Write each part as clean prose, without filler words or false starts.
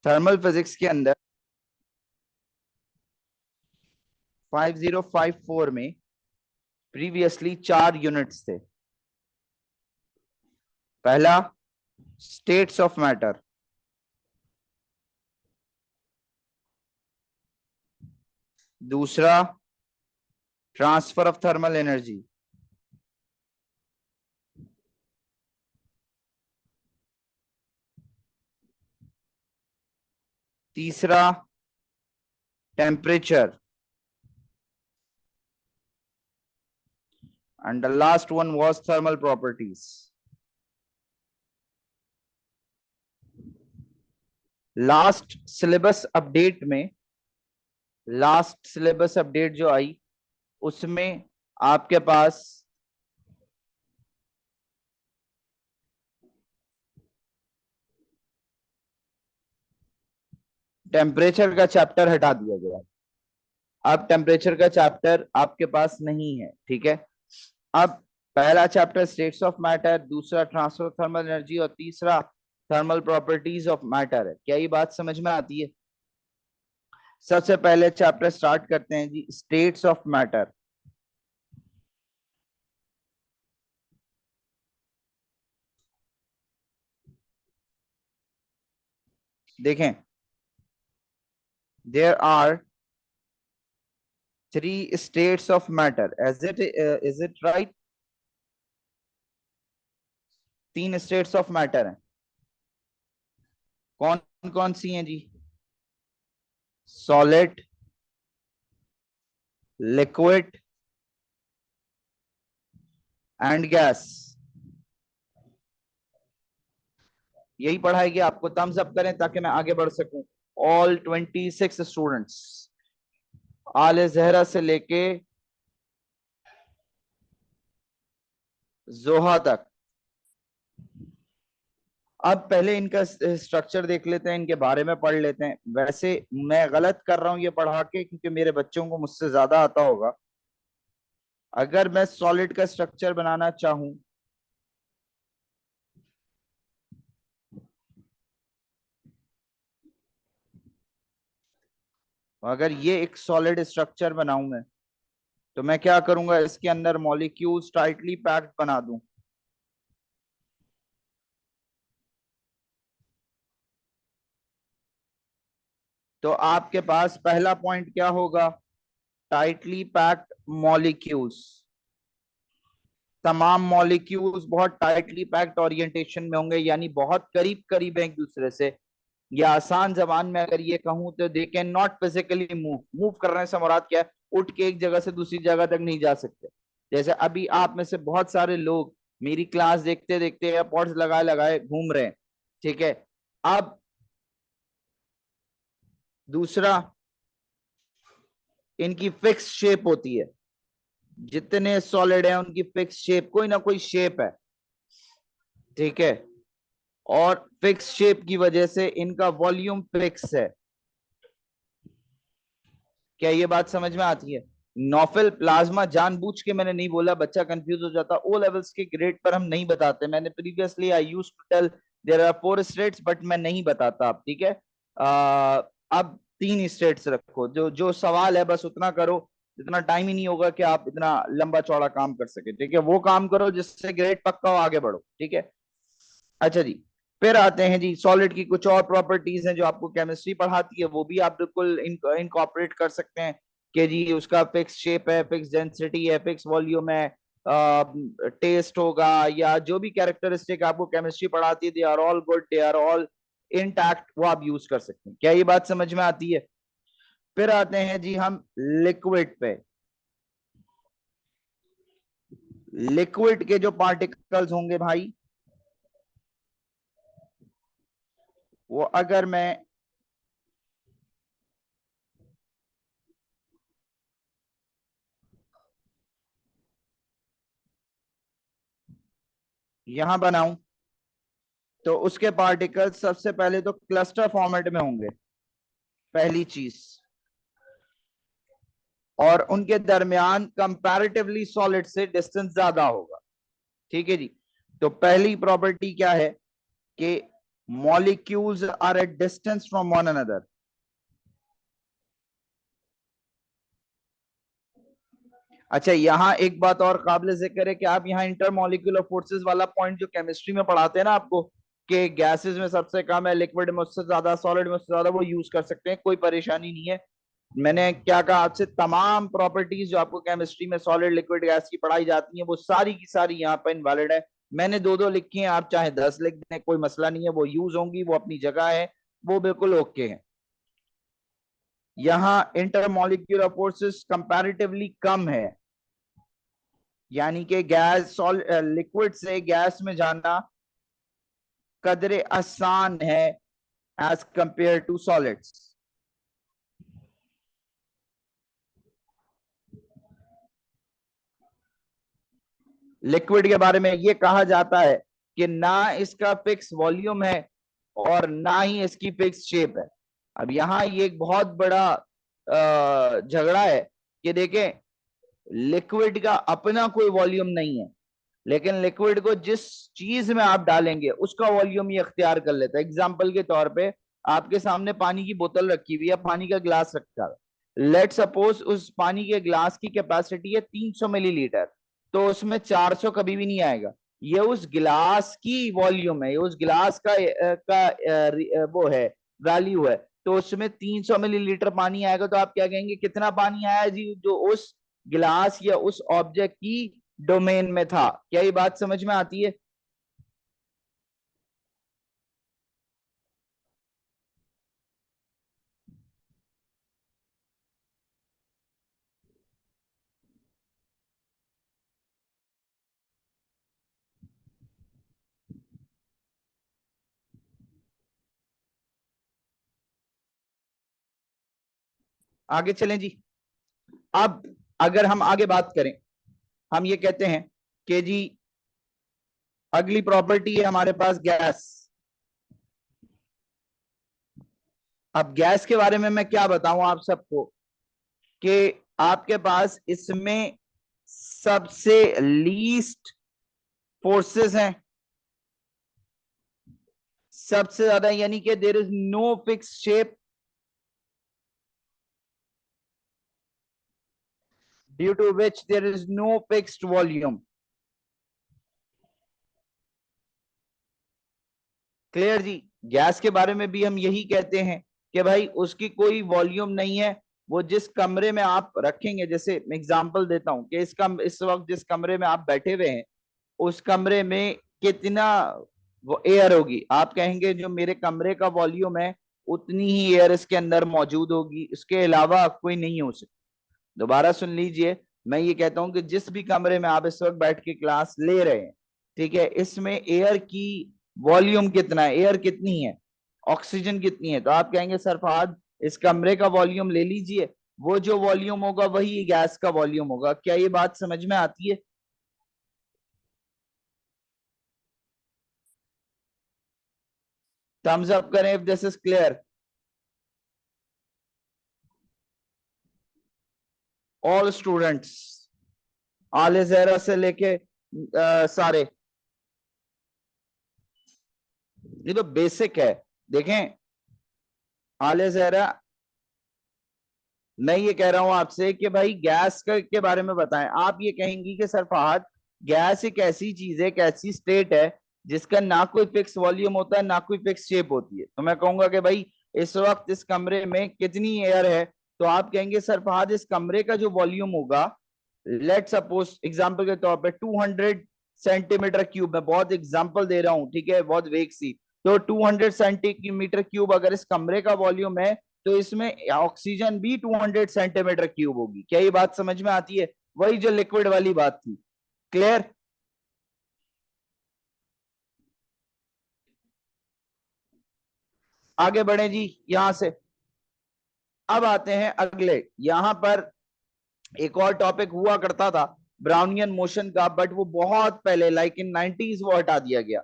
Thermal physics के अंदर 5054 में प्रीवियसली 4 यूनिट्स थे। पहला स्टेट्स ऑफ मैटर, दूसरा ट्रांसफर ऑफ थर्मल एनर्जी, तीसरा temperature, and the last one was thermal properties. Last syllabus update में, लास्ट सिलेबस अपडेट जो आई उसमें आपके पास टेम्परेचर का चैप्टर हटा दिया गया। अब टेम्परेचर का चैप्टर आपके पास नहीं है, ठीक है। अब पहला चैप्टर स्टेट्स ऑफ मैटर, दूसरा ट्रांसफर ऑफ थर्मल एनर्जी और तीसरा थर्मल प्रॉपर्टीज ऑफ मैटर है। क्या ये बात समझ में आती है? सबसे पहले चैप्टर स्टार्ट करते हैं जी, स्टेट्स ऑफ मैटर। देखें, there are 3 states of matter, is it right? 3 states of matter हैं। कौन कौन सी हैं जी? Solid, liquid and gas. यही पढ़ाई कि आपको थम्स अप करें ताकि मैं आगे बढ़ सकूं। ऑल 26 स्टूडेंट्स, आले जहरा से लेके जोहा तक। अब पहले इनका स्ट्रक्चर देख लेते हैं, इनके बारे में पढ़ लेते हैं। वैसे मैं गलत कर रहा हूं ये पढ़ा के, क्योंकि मेरे बच्चों को मुझसे ज्यादा आता होगा। अगर मैं सॉलिड का स्ट्रक्चर बनाना चाहूं, अगर ये एक सॉलिड स्ट्रक्चर बनाऊं मैं, तो मैं क्या करूंगा, इसके अंदर मॉलिक्यूल्स टाइटली पैक्ड बना दूं। तो आपके पास पहला पॉइंट क्या होगा? Tightly packed molecules. तमाम मॉलिक्यूल्स बहुत टाइटली पैक्ड ओरिएंटेशन में होंगे, यानी बहुत करीब करीब है एक दूसरे से। या आसान जबान में अगर ये कहूं तो they can not physically move. Move करने से मुराद क्या है? उठ के एक जगह से दूसरी जगह तक नहीं जा सकते। जैसे अभी आप में से बहुत सारे लोग मेरी क्लास देखते देखते एयरपॉड्स लगाए लगाए घूम रहे हैं, ठीक है। अब दूसरा, इनकी फिक्स शेप होती है। जितने सॉलिड है उनकी फिक्स शेप, कोई ना कोई शेप है, ठीक है। और फिक्स शेप की वजह से इनका वॉल्यूम फिक्स है। क्या ये बात समझ में आती है? नॉफिल प्लाज्मा जानबूझ के मैंने नहीं बोला, बच्चा कंफ्यूज हो जाता। ओ लेवल्स के ग्रेड पर हम नहीं बताते। मैंने previously I used to tell there are 4 states, but मैं नहीं बताता अब, ठीक है। अब 3 स्टेट्स रखो। जो जो सवाल है बस उतना करो, इतना टाइम ही नहीं होगा कि आप इतना लंबा चौड़ा काम कर सके, ठीक है। वो काम करो जिससे ग्रेड पक्का हो, आगे बढ़ो, ठीक है। अच्छा जी, फिर आते हैं जी, सॉलिड की कुछ और प्रॉपर्टीज हैं जो आपको केमिस्ट्री पढ़ाती है, वो भी आप बिल्कुल इनकॉर्पोरेट कर सकते हैं। कि जी उसका फिक्स शेप है, फिक्स डेंसिटी है, फिक्स वॉल्यूम है, टेस्ट होगा, या जो भी कैरेक्टरिस्टिक आपको केमिस्ट्री पढ़ाती है, they are all good, they are all intact, वो आप यूज कर सकते हैं। क्या ये बात समझ में आती है? फिर आते हैं जी हम लिक्विड पे। लिक्विड के जो पार्टिकल्स होंगे भाई, वो अगर मैं यहां बनाऊं, तो उसके पार्टिकल्स सबसे पहले तो क्लस्टर फॉर्मेट में होंगे, पहली चीज। और उनके दरमियान कंपैरेटिवली सॉलिड से डिस्टेंस ज्यादा होगा, ठीक है जी। तो पहली प्रॉपर्टी क्या है कि molecules are at distance from one another. अच्छा, यहाँ एक बात और काबिल जिक्र है कि आप यहाँ इंटरमोलिकुलर फोर्सेस वाला पॉइंट जो केमिस्ट्री में पढ़ाते हैं ना आपको, कि गैसेस में सबसे कम है, लिक्विड में उससे ज्यादा, सॉलिड में उससे ज्यादा, वो यूज कर सकते हैं, कोई परेशानी नहीं है। मैंने क्या कहा आपसे, तमाम प्रॉपर्टीज जो आपको केमिस्ट्री में सॉलिड लिक्विड गैस की पढ़ाई जाती है वो सारी की सारी यहाँ पर इनवैलिड है। मैंने दो दो लिखी हैं, आप चाहे 10 लिख दें, कोई मसला नहीं है, वो यूज होंगी, वो अपनी जगह है, वो बिल्कुल ओके है। यहाँ इंटरमोलिक्यूलर फोर्सेस कंपैरेटिवली कम है, यानी कि गैस लिक्विड से गैस में जाना कदरे आसान है as compare to solids. Liquid के बारे में ये कहा जाता है कि ना इसका फिक्स वॉल्यूम है और ना ही इसकी फिक्स शेप है। अब यहाँ ये एक बहुत बड़ा झगड़ा है कि देखें, लिक्विड का अपना कोई वॉल्यूम नहीं है, लेकिन लिक्विड को जिस चीज में आप डालेंगे उसका वॉल्यूम ये अख्तियार कर लेता है। एग्जाम्पल के तौर पे आपके सामने पानी की बोतल रखी हुई है, पानी का ग्लास रखा है, लेट सपोज उस पानी के ग्लास की कैपेसिटी है 300 मिलीलीटर, तो उसमें 400 कभी भी नहीं आएगा। ये उस गिलास की वॉल्यूम है, ये उस गिलास वो है, वैल्यू है। तो उसमें 300 मिलीलीटर पानी आएगा, तो आप क्या कहेंगे, कितना पानी आया जी, जो उस गिलास या उस ऑब्जेक्ट की डोमेन में था। क्या ये बात समझ में आती है? आगे चलें जी। अब अगर हम आगे बात करें, हम ये कहते हैं कि जी अगली प्रॉपर्टी है हमारे पास गैस। अब गैस के बारे में मैं क्या बताऊं आप सबको, कि आपके पास इसमें सबसे लीस्ट फोर्सेस हैं, सबसे ज्यादा, यानी कि there is no fix shape due to which there is no fixed volume. Clear जी? गैस के बारे में भी हम यही कहते हैं कि भाई उसकी कोई वॉल्यूम नहीं है, वो जिस कमरे में आप रखेंगे, जैसे एग्जांपल देता हूं कि इस वक्त जिस कमरे में आप बैठे हुए हैं, उस कमरे में कितना वो एयर होगी, आप कहेंगे जो मेरे कमरे का वॉल्यूम है उतनी ही एयर इसके अंदर मौजूद होगी, इसके अलावा कोई नहीं हो सकती। दोबारा सुन लीजिए, मैं ये कहता हूं कि जिस भी कमरे में आप इस वक्त बैठ के क्लास ले रहे हैं, ठीक है, इसमें एयर की वॉल्यूम कितना है, एयर कितनी है, ऑक्सीजन कितनी है, तो आप कहेंगे सर फहद इस कमरे का वॉल्यूम ले लीजिए, वो जो वॉल्यूम होगा वही गैस का वॉल्यूम होगा। क्या ये बात समझ में आती है? थम्स अप करें if this is clear. All students, आले जहरा से लेके सारे, ये तो बेसिक है। देखें आले जहरा, मैं ये कह रहा हूं आपसे कि भाई गैस के बारे में बताएं। आप ये कहेंगी कि सर फहद गैस एक ऐसी चीज है, एक ऐसी स्टेट है जिसका ना कोई फिक्स वॉल्यूम होता है, ना कोई फिक्स शेप होती है। तो मैं कहूंगा कि भाई इस वक्त इस कमरे में कितनी एयर है, तो आप कहेंगे सर फहद इस कमरे का जो वॉल्यूम होगा, लेट सपोज एग्जांपल के तौर पे 200 सेंटीमीटर क्यूब, मैं बहुत एग्जांपल दे रहा हूं, ठीक है, बहुत वेग सी, तो 200 सेंटीमीटर क्यूब अगर इस कमरे का वॉल्यूम है, तो इसमें ऑक्सीजन भी 200 सेंटीमीटर क्यूब होगी। क्या ये बात समझ में आती है? वही जो लिक्विड वाली बात थी। क्लियर? आगे बढ़े जी यहां से। अब आते हैं अगले, यहां पर एक और टॉपिक हुआ करता था ब्राउनियन मोशन का, बट वो बहुत पहले लाइक इन 90s वो हटा दिया गया।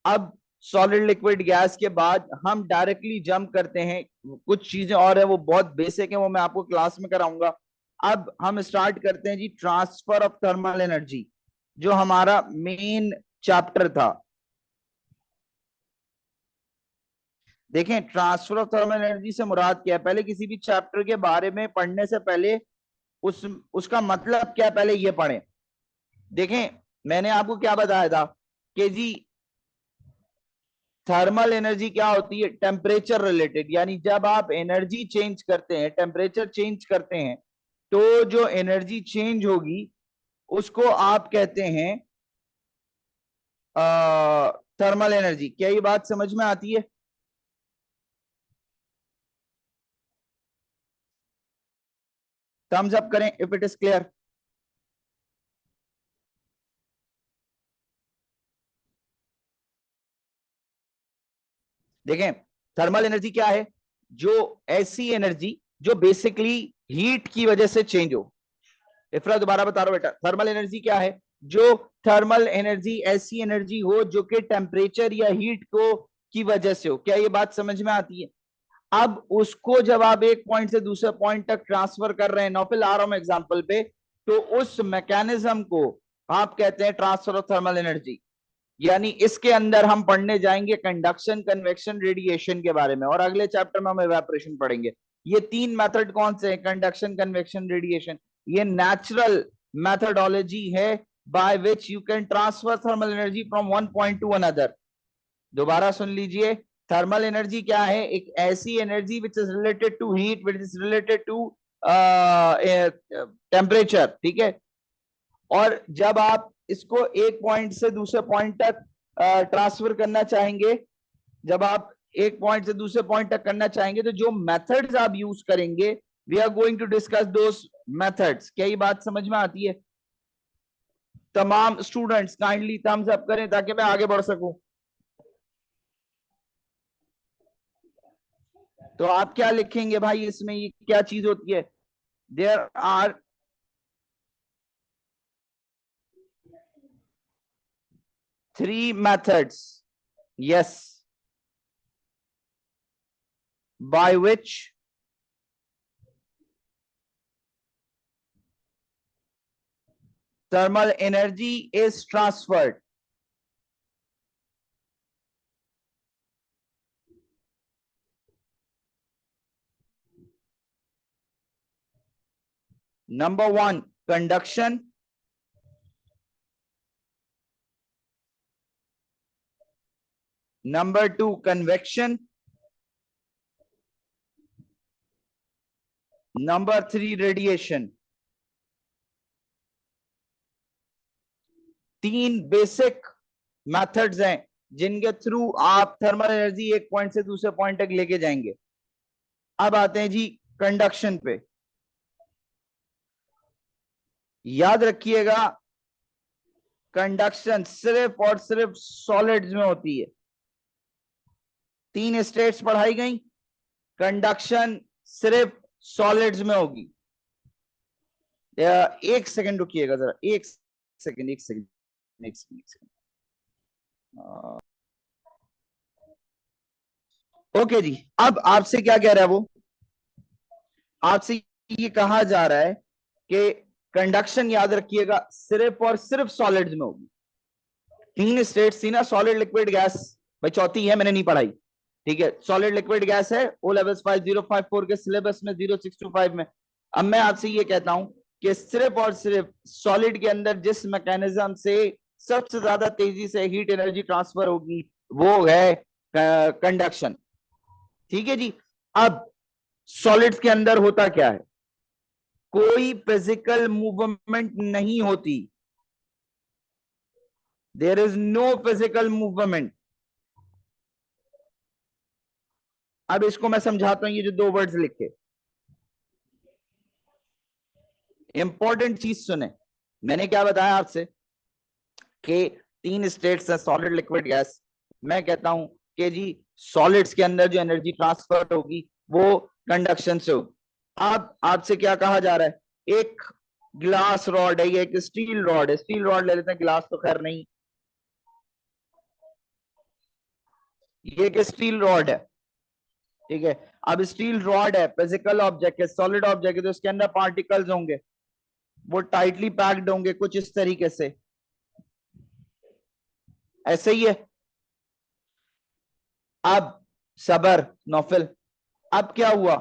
अब सॉलिड लिक्विड गैस के बाद हम डायरेक्टली जंप करते हैं, कुछ चीजें और है वो बहुत बेसिक है, वो मैं आपको क्लास में कराऊंगा। अब हम स्टार्ट करते हैं जी ट्रांसफर ऑफ थर्मल एनर्जी, जो हमारा मेन चैप्टर था। देखें, ट्रांसफर ऑफ थर्मल एनर्जी से मुराद क्या है, पहले किसी भी चैप्टर के बारे में पढ़ने से पहले उसका मतलब क्या है पहले ये पढ़ें। देखें, मैंने आपको क्या बताया था कि जी थर्मल एनर्जी क्या होती है, टेम्परेचर रिलेटेड, यानी जब आप एनर्जी चेंज करते हैं, टेम्परेचर चेंज करते हैं, तो जो एनर्जी चेंज होगी उसको आप कहते हैं थर्मल एनर्जी। क्या ये बात समझ में आती है? थम्स अप करें इफ इट इज क्लियर। देखें, थर्मल एनर्जी क्या है, जो ऐसी एनर्जी जो बेसिकली हीट की वजह से चेंज हो। इफ्रा दोबारा बता रहा हूं बेटा, थर्मल एनर्जी क्या है, जो थर्मल एनर्जी ऐसी एनर्जी हो जो कि टेम्परेचर या हीट को की वजह से हो। क्या ये बात समझ में आती है? अब उसको जब आप एक पॉइंट से दूसरे पॉइंट तक ट्रांसफर कर रहे हैं, नौफिल आ रहा हूं एग्जांपल पे, तो उस मैकेनिज्म को आप कहते हैं ट्रांसफर ऑफ थर्मल एनर्जी। यानी इसके अंदर हम पढ़ने जाएंगे कंडक्शन, कन्वेक्शन, रेडिएशन के बारे में, और अगले चैप्टर में हम इवेपोरेशन पढ़ेंगे। ये तीन मेथड कौन से हैं, कंडक्शन, कन्वेक्शन, रेडिएशन, ये नेचुरल मेथडोलॉजी है by which you can transfer thermal energy from one point to another. दोबारा सुन लीजिए, थर्मल एनर्जी क्या है, एक ऐसी energy which is related to heat, which is related to temperature, ठीक है। और जब आप इसको एक पॉइंट से दूसरे पॉइंट तक ट्रांसफर करना चाहेंगे, जब आप एक पॉइंट से दूसरे पॉइंट तक करना चाहेंगे, तो जो मेथड्स आप यूज करेंगे, we are going to discuss those methods. क्या ये बात समझ में आती है? तमाम स्टूडेंट्स काइंडली थम्स अप करें ताकि मैं आगे बढ़ सकूं। तो आप क्या लिखेंगे भाई इसमें, ये क्या चीज होती है? There are three methods, yes, by which thermal energy is transferred. Number one, conduction. Number two, convection. Number three, radiation. तीन बेसिक मेथड्स हैं जिनके थ्रू आप थर्मल एनर्जी एक पॉइंट से दूसरे पॉइंट तक लेके जाएंगे। अब आते हैं जी कंडक्शन पे। याद रखिएगा, कंडक्शन सिर्फ और सिर्फ सॉलिड्स में होती है। तीन स्टेट्स पढ़ाई गई, कंडक्शन सिर्फ सॉलिड्स में होगी। एक सेकंड रुकिएगा जरा, एक सेकंड, एक सेकंड, एक सेकंड, एक सेकंड। ओके जी, अब आपसे क्या कह रहा है वो, आपसे ये कहा जा रहा है कि कंडक्शन याद रखिएगा सिर्फ और सिर्फ सॉलिड्स में होगी। तीन स्टेट्स थी ना, सॉलिड, लिक्विड, गैस। भाई चौथी है मैंने नहीं पढ़ाई, ठीक है। सॉलिड, लिक्विड, गैस है ओ लेवल्स 5054 के सिलेबस में 0625 में। अब मैं आपसे ये कहता हूं कि सिर्फ और सिर्फ सॉलिड के अंदर जिस मैकेनिज्म से सबसे ज्यादा तेजी से हीट एनर्जी ट्रांसफर होगी वो है कंडक्शन, ठीक है जी। अब सॉलिड्स के अंदर होता क्या है, कोई फिजिकल मूवमेंट नहीं होती, there is no physical movement. अब इसको मैं समझाता हूं, ये जो दो वर्ड्स लिखे, इंपॉर्टेंट चीज सुने। मैंने क्या बताया आपसे कि तीन स्टेट्स हैं, सॉलिड, लिक्विड, गैस। मैं कहता हूं कि जी सॉलिड्स के अंदर जो एनर्जी ट्रांसफर होगी वो कंडक्शन से होगी। अब आपसे क्या कहा जा रहा है, एक ग्लास रॉड है, ये एक स्टील रॉड है, स्टील रॉड ले लेते हैं, ग्लास तो खैर नहीं, ये एक स्टील रॉड है, ठीक है। अब स्टील रॉड है, फिजिकल ऑब्जेक्ट है, सॉलिड ऑब्जेक्ट है, तो इसके अंदर पार्टिकल्स होंगे, वो टाइटली पैक्ड होंगे कुछ इस तरीके से, ऐसे ही है। अब सबर, नौफिल। अब क्या हुआ,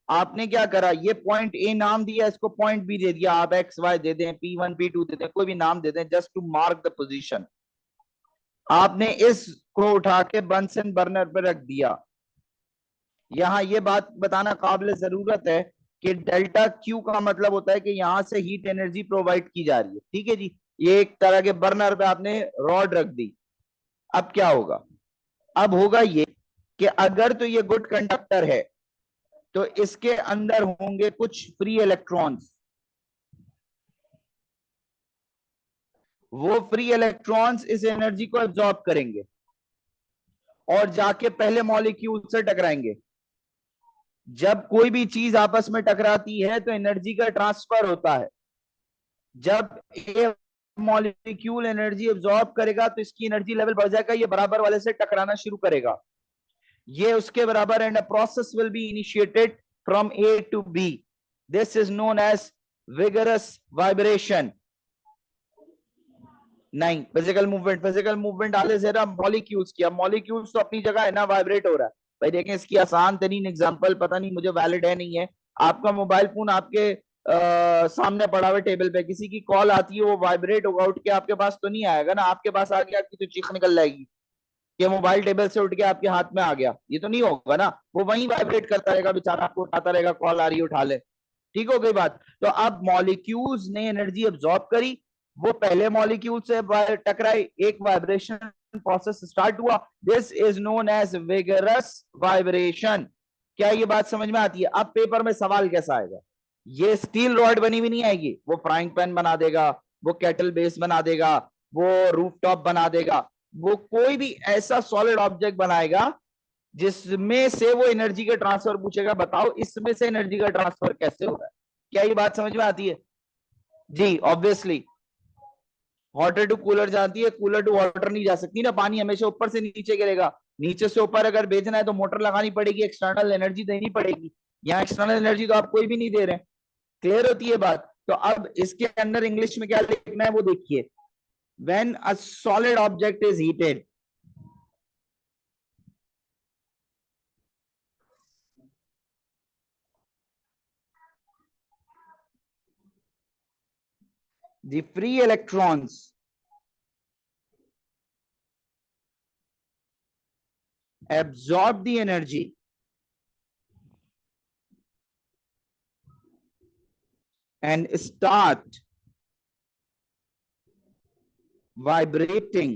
आपने क्या करा, ये पॉइंट ए नाम दिया, इसको पॉइंट बी दे दिया, आप एक्स वाई दे दें, P1 P2 दे दें, कोई भी नाम दे दें, just to mark the position. आपने इसको उठा के बंसन बर्नर पर रख दिया। यहां ये बात बताना काबिल जरूरत है कि डेल्टा क्यू का मतलब होता है कि यहां से हीट एनर्जी प्रोवाइड की जा रही है, ठीक है जी। ये एक तरह के बर्नर पे आपने रॉड रख दी। अब क्या होगा, अब होगा ये कि अगर तो ये गुड कंडक्टर है तो इसके अंदर होंगे कुछ फ्री इलेक्ट्रॉन्स। वो फ्री इलेक्ट्रॉन्स इस एनर्जी को एब्जॉर्ब करेंगे और जाके पहले मॉलिक्यूल से टकराएंगे। जब कोई भी चीज आपस में टकराती है तो एनर्जी का ट्रांसफर होता है। जब ये मॉलिक्यूल एनर्जी एब्जॉर्ब करेगा तो इसकी एनर्जी लेवल बढ़ जाएगा, ये बराबर वाले से टकराना शुरू करेगा, ये उसके बराबर, and a process will be initiated from A to B. This is known as vigorous vibration. नहीं, फिजिकल मूवमेंट आले जरा मॉलिक्यूल्स की। अब मॉलिक्यूल्स तो अपनी जगह है ना, वाइब्रेट हो रहा है। भाई देखें, इसकी आसान तरीन एग्जांपल, पता नहीं मुझे वैलिड है नहीं है, आपका मोबाइल फोन आपके सामने पड़ा हुआ टेबल पे, किसी की कॉल आती है, वो वाइब्रेट होगा, उठ के आपके पास तो नहीं आएगा ना, आपके पास आ गया आपकी तो चीख निकल जाएगी कि मोबाइल टेबल से उठ के आपके हाथ में आ गया, ये तो नहीं होगा ना। वो वहीं वाइब्रेट करता रहेगा बेचारा, आपको उठाता रहेगा, कॉल आ रही है उठा ले। ठीक हो गई बात। तो अब मॉलिक्यूल्स ने एनर्जी अब्सॉर्ब करी, वो पहले मॉलिक्यूल से टकराए, एक वाइब्रेशन प्रोसेस स्टार्ट हुआ। This is known as vigorous vibration. क्या ये बात समझ में आती है? अब पेपर में सवाल कैसा आएगा, ये स्टील रॉड बनी हुई नहीं आएगी, वो फ्राइंग पैन बना देगा, वो केटल बेस बना देगा, वो रूफटॉप बना देगा, वो कोई भी ऐसा सॉलिड ऑब्जेक्ट बनाएगा जिसमें से वो एनर्जी का ट्रांसफर पूछेगा, बताओ इसमें से एनर्जी का ट्रांसफर कैसे हो रहा है। क्या ये बात समझ में आती है? जी ऑब्वियसली। वाटर टू कूलर जाती है, कूलर टू वाटर नहीं जा सकती ना, पानी हमेशा ऊपर से नीचे गिरेगा। नीचे से ऊपर अगर भेजना है तो मोटर लगानी पड़ेगी, एक्सटर्नल एनर्जी देनी पड़ेगी। यहाँ एक्सटर्नल एनर्जी तो आप कोई भी नहीं दे रहे। क्लियर होती है बात? तो अब इसके अंदर इंग्लिश में क्या लिखना है वो देखिए। When a solid object is heated, the free electrons absorb the energy and start vibrating,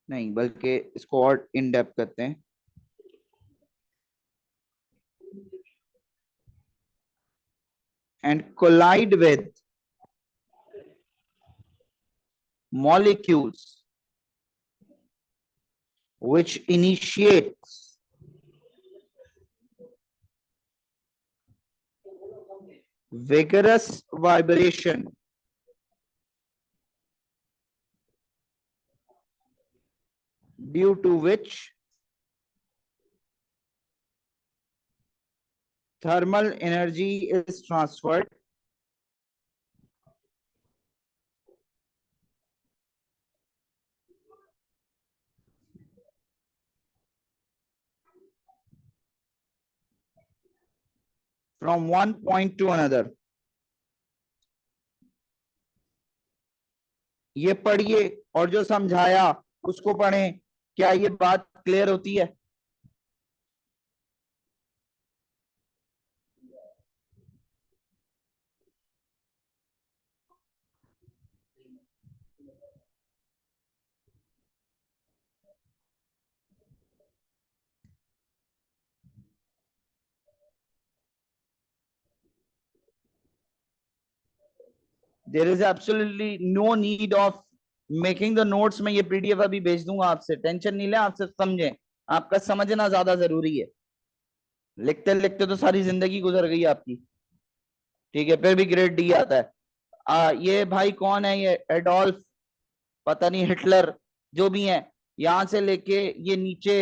नहीं बल्कि इसको और इन डेप्थ करते हैं, and collide with molecules which initiates vigorous vibration due to which thermal energy is transferred from one point to another। ये पढ़िए और जो समझाया उसको पढ़ें। क्या ये बात क्लियर होती है? There is absolutely no need of making the notes. मैं ये पीडीएफ अभी भेज दूंगा, आपसे टेंशन नहीं ले, आपसे समझें, आपका समझना ज्यादा जरूरी है। लिखते लिखते तो सारी जिंदगी गुजर गई आपकी। ठीक है, फिर भी ग्रेड डी आता है। ये भाई कौन है, ये एडोल्फ, पता नहीं, हिटलर, जो भी है, यहां से लेके ये नीचे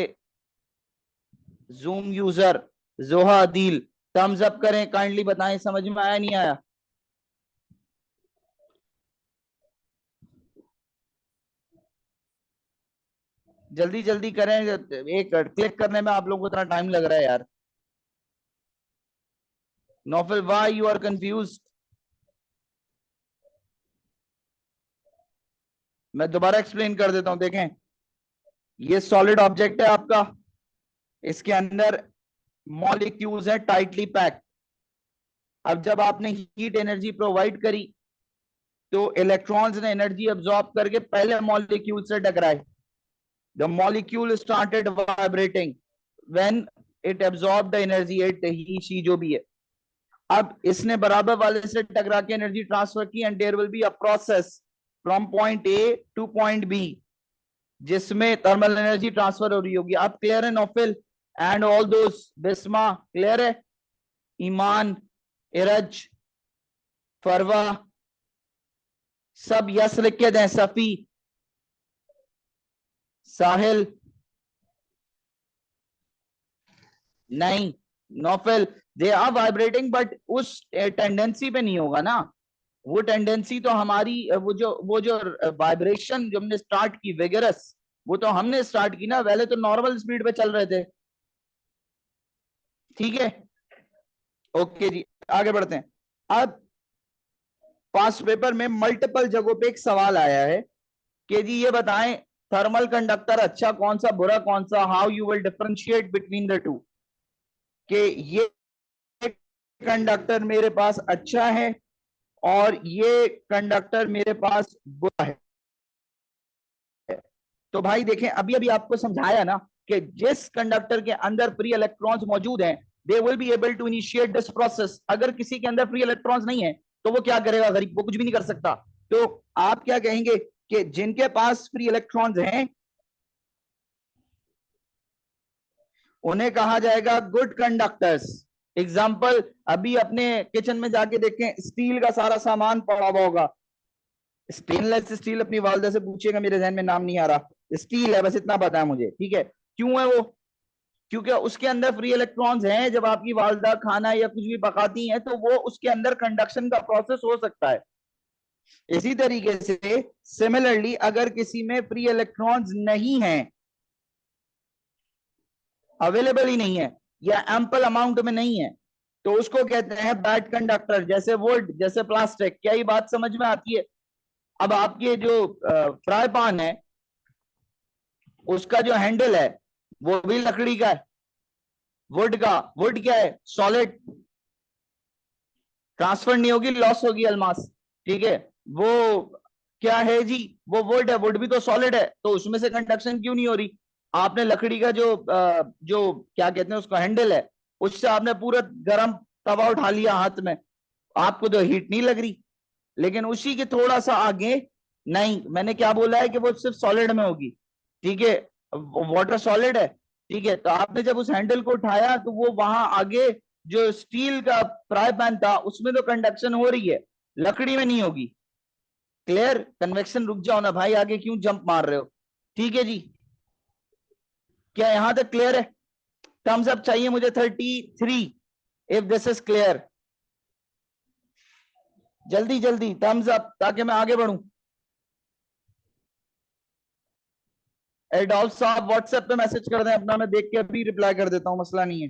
जूम यूजर, जोहा अदील, थम्स अप करें, काइंडली बताएं समझ में आया नहीं आया। जल्दी जल्दी करें, एक क्लिक करने में आप लोगों को इतना टाइम लग रहा है यार। Naufal, why you are confuse? मैं दोबारा एक्सप्लेन कर देता हूं, देखें। ये सॉलिड ऑब्जेक्ट है आपका, इसके अंदर मॉलिक्यूल्स है टाइटली पैक्ड। अब जब आपने हीट एनर्जी प्रोवाइड करी तो इलेक्ट्रॉन्स ने एनर्जी अब्सॉर्ब करके पहले मॉलिक्यूल से टकराए। The molecule started vibrating when it absorb the energy, it he she जो भी है। अब इसने बराबर वाले से टकरा के एनर्जी ट्रांसफर की, and there will be a process from point A to point B जिसमें थर्मल एनर्जी ट्रांसफर हो रही होगी। आप क्लियर है नौफिल एंड ऑल दोस? बिस्मा क्लियर है? ईमान, इरज, फरवा, सब यस लिख के दें। सफी, साहिल, नहीं। Naufil, they are vibrating but उस टेंडेंसी पे नहीं होगा ना। वो टेंडेंसी तो हमारी वो जो वाइब्रेशन जो हमने स्टार्ट की विगरस, वो तो हमने स्टार्ट की ना, पहले तो नॉर्मल स्पीड पे चल रहे थे। ठीक है, ओके जी, आगे बढ़ते हैं। अब पास्ट पेपर में मल्टीपल जगहों पे एक सवाल आया है कि जी ये बताएं थर्मल कंडक्टर अच्छा कौन सा बुरा कौन सा, how you will differentiate between the two, कि ये कंडक्टर मेरे पास अच्छा है और ये कंडक्टर मेरे पास बुरा है। तो भाई देखें, अभी अभी आपको समझाया ना कि जिस कंडक्टर के अंदर फ्री इलेक्ट्रॉन्स मौजूद हैं, they will be able to initiate this process. अगर किसी के अंदर फ्री इलेक्ट्रॉन्स नहीं है तो वो क्या करेगा गरीब, वो कुछ भी नहीं कर सकता। तो आप क्या कहेंगे कि जिनके पास फ्री इलेक्ट्रॉन्स हैं उन्हें कहा जाएगा गुड कंडक्टर्स। एग्जाम्पल, अभी अपने किचन में जाके देखें, स्टील का सारा सामान पड़ा हुआ होगा। स्टेनलेस स्टील, अपनी वालदा से पूछिएगा, मेरे जहन में नाम नहीं आ रहा। स्टील है, बस इतना पता है मुझे, ठीक है। क्यों है वो? क्योंकि उसके अंदर फ्री इलेक्ट्रॉन्स हैं। जब आपकी वालदा खाना या कुछ भी पकाती हैं तो वो उसके अंदर कंडक्शन का प्रोसेस हो सकता है। इसी तरीके से सिमिलरली अगर किसी में फ्री इलेक्ट्रॉन्स नहीं है, अवेलेबल ही नहीं है या एम्पल अमाउंट में नहीं है, तो उसको कहते हैं बैड कंडक्टर। जैसे वुड, जैसे प्लास्टिक। क्या ये बात समझ में आती है? अब आपके जो फ्राई पान है उसका जो हैंडल है वो भी लकड़ी का है, वुड का। वुड क्या है? सॉलिड, ट्रांसफर नहीं होगी, लॉस होगी अलमास। ठीक है, वो क्या है जी? वो वुड है, वुड भी तो सॉलिड है, तो उसमें से कंडक्शन क्यों नहीं हो रही? आपने लकड़ी का जो क्या कहते हैं उसका हैंडल है, उससे आपने पूरा गर्म तवा उठा लिया हाथ में, आपको तो हीट नहीं लग रही। लेकिन उसी के थोड़ा सा आगे, नहीं, मैंने क्या बोला है कि वो सिर्फ सॉलिड में होगी। ठीक है, वाटर सॉलिड है। ठीक है, तो आपने जब उस हैंडल को उठाया तो वो वहां आगे जो स्टील का फ्राई पैन था उसमें तो कंडक्शन हो रही है, लकड़ी में नहीं होगी। क्लियर? कन्वेक्शन, रुक जाओ ना भाई, आगे क्यों जंप मार रहे हो? ठीक है जी, क्या यहां तक क्लियर है? थम्स अप चाहिए मुझे 33 इफ दिस इज क्लियर। जल्दी जल्दी थम्स अप ताकि मैं आगे बढ़ूं। एडॉल्फ साहब व्हाट्सएप पे मैसेज कर दें अपना, मैं देख के अभी रिप्लाई कर देता हूं, मसला नहीं है।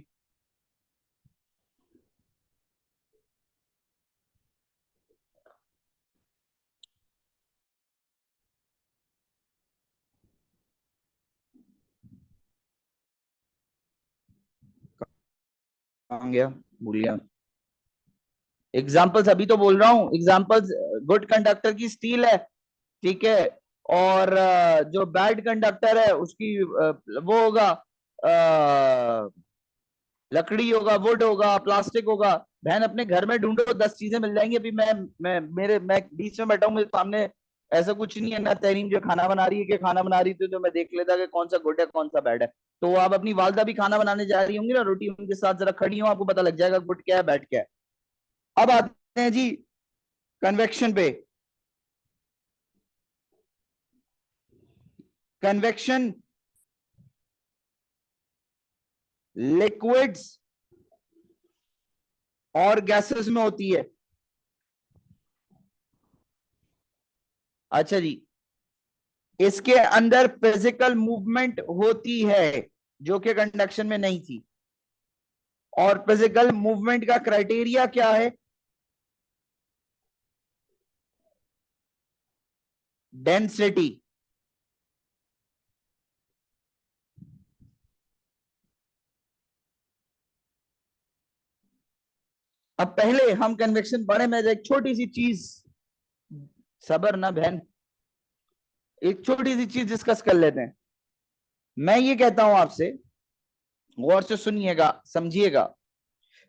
कहां गया, भूल गया। एग्जाम्पल्स अभी तो बोल रहा हूँ, एग्जाम्पल्स। गुड कंडक्टर की स्टील है, ठीक है। और जो बैड कंडक्टर है उसकी वो होगा, लकड़ी होगा, वुड होगा, प्लास्टिक होगा। बहन अपने घर में ढूंढो, 10 चीजें मिल जाएंगी। अभी मैं बीच में बैठा हूँ, मेरे सामने ऐसा कुछ नहीं है ना। तहरीम जो खाना बना रही है कि खाना बना रही थी तो मैं देख लेता कि कौन सा गुड है कौन सा बैड है। तो आप अपनी वालदा भी खाना बनाने जा रही होंगी ना, रोटी उनके साथ जरा खड़ी हो, आपको पता लग जाएगा गुड क्या है बैड क्या है। अब आते हैं जी कन्वेक्शन पे। कन्वेक्शन लिक्विड्स और गैसेस में होती है। अच्छा जी, इसके अंदर फिजिकल मूवमेंट होती है जो कि कंडक्शन में नहीं थी। और फिजिकल मूवमेंट का क्राइटेरिया क्या है? डेंसिटी। अब पहले हम कन्वेक्शन पढ़े, मैं एक छोटी सी चीज, सबर ना बहन, एक छोटी सी चीज डिस्कस कर लेते हैं। मैं ये कहता हूं आपसे, गौर से सुनिएगा, समझिएगा।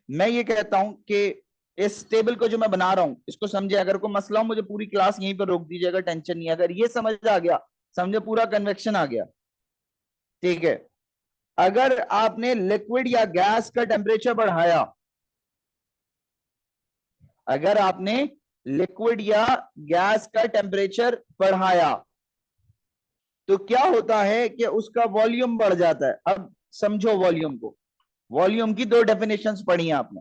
मैं ये कहता हूं कि इस टेबल को जो मैं बना रहा हूं इसको समझे। अगर कोई मसला हो मुझे पूरी क्लास यहीं पर रोक दीजिएगा, टेंशन नहीं। अगर ये समझ आ गया, समझे पूरा कन्वेक्शन आ गया, ठीक है। अगर आपने लिक्विड या गैस का टेम्परेचर बढ़ाया, अगर आपने लिक्विड या गैस का टेम्परेचर बढ़ाया तो क्या होता है कि उसका वॉल्यूम बढ़ जाता है। अब समझो वॉल्यूम को। वॉल्यूम की दो डेफिनेशंस पढ़ी हैं आपने।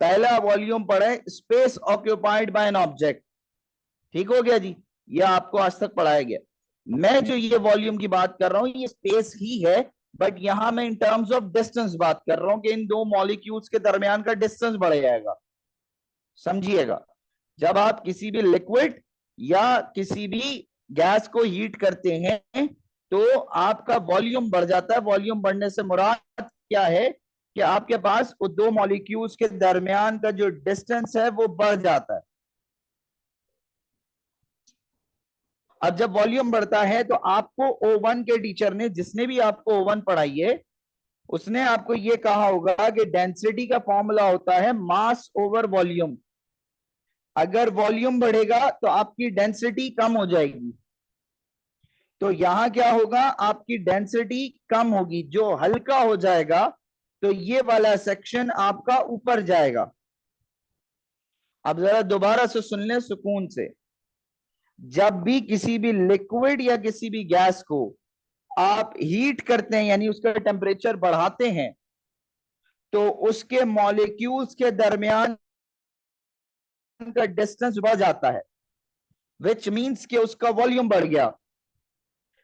पहला वॉल्यूम पढ़े space occupied by an object, ठीक हो गया जी, ये आपको आज तक पढ़ाया गया। मैं जो ये वॉल्यूम की बात कर रहा हूं ये स्पेस ही है, बट यहां मैं इन टर्म्स ऑफ डिस्टेंस बात कर रहा हूं कि इन दो मॉलिक्यूल्स के दरमियान का डिस्टेंस बढ़ जाएगा। समझिएगा, जब आप किसी भी लिक्विड या किसी भी गैस को हीट करते हैं तो आपका वॉल्यूम बढ़ जाता है। वॉल्यूम बढ़ने से मुराद क्या है कि आपके पास वो दो मॉलिक्यूल्स के दरमियान का जो डिस्टेंस है वो बढ़ जाता है। अब जब वॉल्यूम बढ़ता है तो आपको O1 के टीचर ने, जिसने भी आपको O1 पढ़ाई है, उसने आपको यह कहा होगा कि डेंसिटी का फॉर्मूला होता है मास ओवर वॉल्यूम। अगर वॉल्यूम बढ़ेगा तो आपकी डेंसिटी कम हो जाएगी। तो यहां क्या होगा, आपकी डेंसिटी कम होगी, जो हल्का हो जाएगा तो ये वाला सेक्शन आपका ऊपर जाएगा। अब जरा दोबारा से सुन लें सुकून से। जब भी किसी भी लिक्विड या किसी भी गैस को आप हीट करते हैं यानी उसका टेम्परेचर बढ़ाते हैं तो उसके मॉलिक्यूल्स के दरमियान का डिस्टेंस बढ़ जाता है, विच मीन्स कि उसका वॉल्यूम बढ़ गया।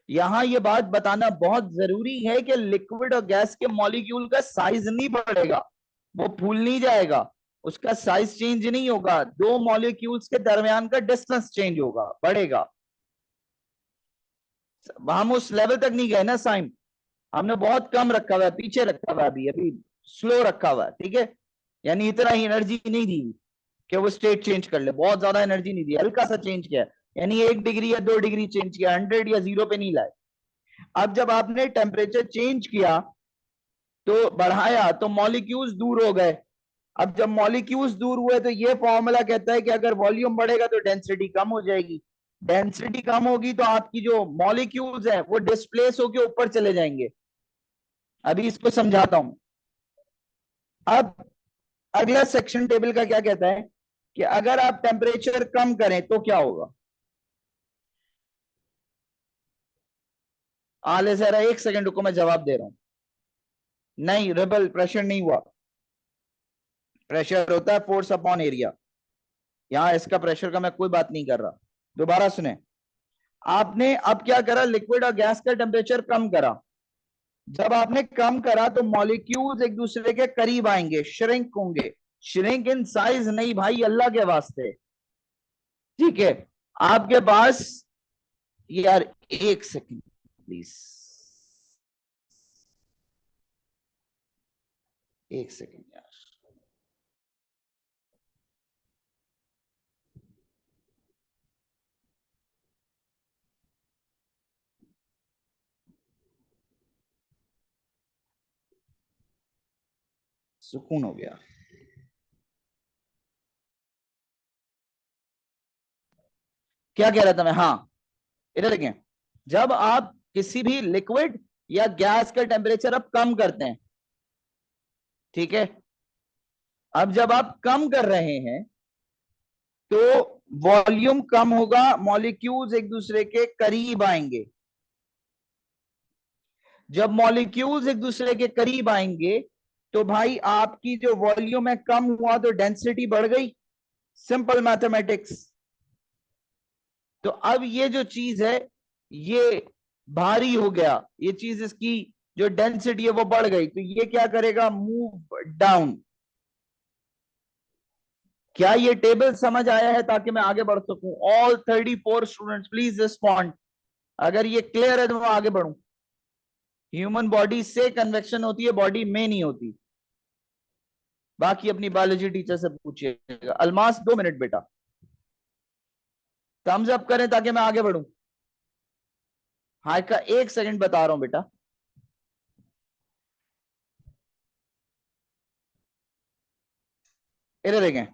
यहां यह बात बताना बहुत जरूरी है कि लिक्विड और गैस के मॉलिक्यूल का साइज नहीं बढ़ेगा, वो फूल नहीं जाएगा, उसका साइज चेंज नहीं होगा, दो मॉलिक्यूल्स के दरमियान का डिस्टेंस चेंज होगा, बढ़ेगा। हम उस लेवल तक नहीं गए ना साइम, हमने बहुत कम रखा हुआ है, पीछे रखा हुआ है, अभी अभी स्लो रखा हुआ है, ठीक है। यानी इतना ही एनर्जी नहीं दी कि वो स्टेट चेंज कर ले, बहुत ज्यादा एनर्जी नहीं दी, हल्का सा चेंज किया, यानी 1 डिग्री या 2 डिग्री चेंज किया, 100 या 0 पे नहीं लाए। अब जब आपने टेम्परेचर चेंज किया तो बढ़ाया तो मॉलिक्यूल्स दूर हो गए। अब जब मॉलिक्यूल्स दूर हुए तो ये फॉर्मूला कहता है कि अगर वॉल्यूम बढ़ेगा तो डेंसिटी कम हो जाएगी। डेंसिटी कम होगी तो आपकी जो मॉलिक्यूल्स है वो डिस्प्लेस होकर ऊपर चले जाएंगे। अभी इसको समझाता हूं। अब अगला सेक्शन टेबल का क्या कहता है कि अगर आप टेम्परेचर कम करें तो क्या होगा। आले जरा 1 सेकंड रुको, मैं जवाब दे रहा हूं। नहीं रेबल, प्रेशर नहीं हुआ। प्रेशर होता है फोर्स अपॉन एरिया, यहां इसका प्रेशर का मैं कोई बात नहीं कर रहा। दोबारा सुने, आपने अब क्या करा, लिक्विड और गैस का टेम्परेचर कम करा। जब आपने कम करा तो मॉलिक्यूल्स एक दूसरे के करीब आएंगे, श्रिंक होंगे। श्रिंक इन साइज नहीं भाई, अल्लाह के वास्ते, ठीक है। आपके पास, यार 1 सेकंड प्लीज, 1 सेकंड यार। सुकून हो गया। क्या कह रहा था मैं, हाँ, इधर देखें। जब आप किसी भी लिक्विड या गैस का टेम्परेचर अब कम करते हैं, ठीक है, अब जब आप कम कर रहे हैं तो वॉल्यूम कम होगा, मॉलिक्यूल्स एक दूसरे के करीब आएंगे। जब मॉलिक्यूल्स एक दूसरे के करीब आएंगे तो भाई आपकी जो वॉल्यूम है कम हुआ तो डेंसिटी बढ़ गई, सिंपल मैथमेटिक्स। तो अब ये जो चीज है ये भारी हो गया, ये चीज इसकी जो डेंसिटी है वो बढ़ गई, तो ये क्या करेगा, मूव डाउन। क्या ये टेबल समझ आया है ताकि मैं आगे बढ़ सकूं? All 34 students please respond. अगर ये क्लियर है तो मैं आगे बढ़ूं। ह्यूमन बॉडी से कन्वेक्शन होती है, बॉडी में नहीं होती। बाकी अपनी बायोलॉजी टीचर से पूछिएगा। अलमास 2 मिनट बेटा, थम्स अप करें ताकि मैं आगे बढ़ूं। हाँ का 1 सेकंड बता रहा हूं बेटा। इधर देखें,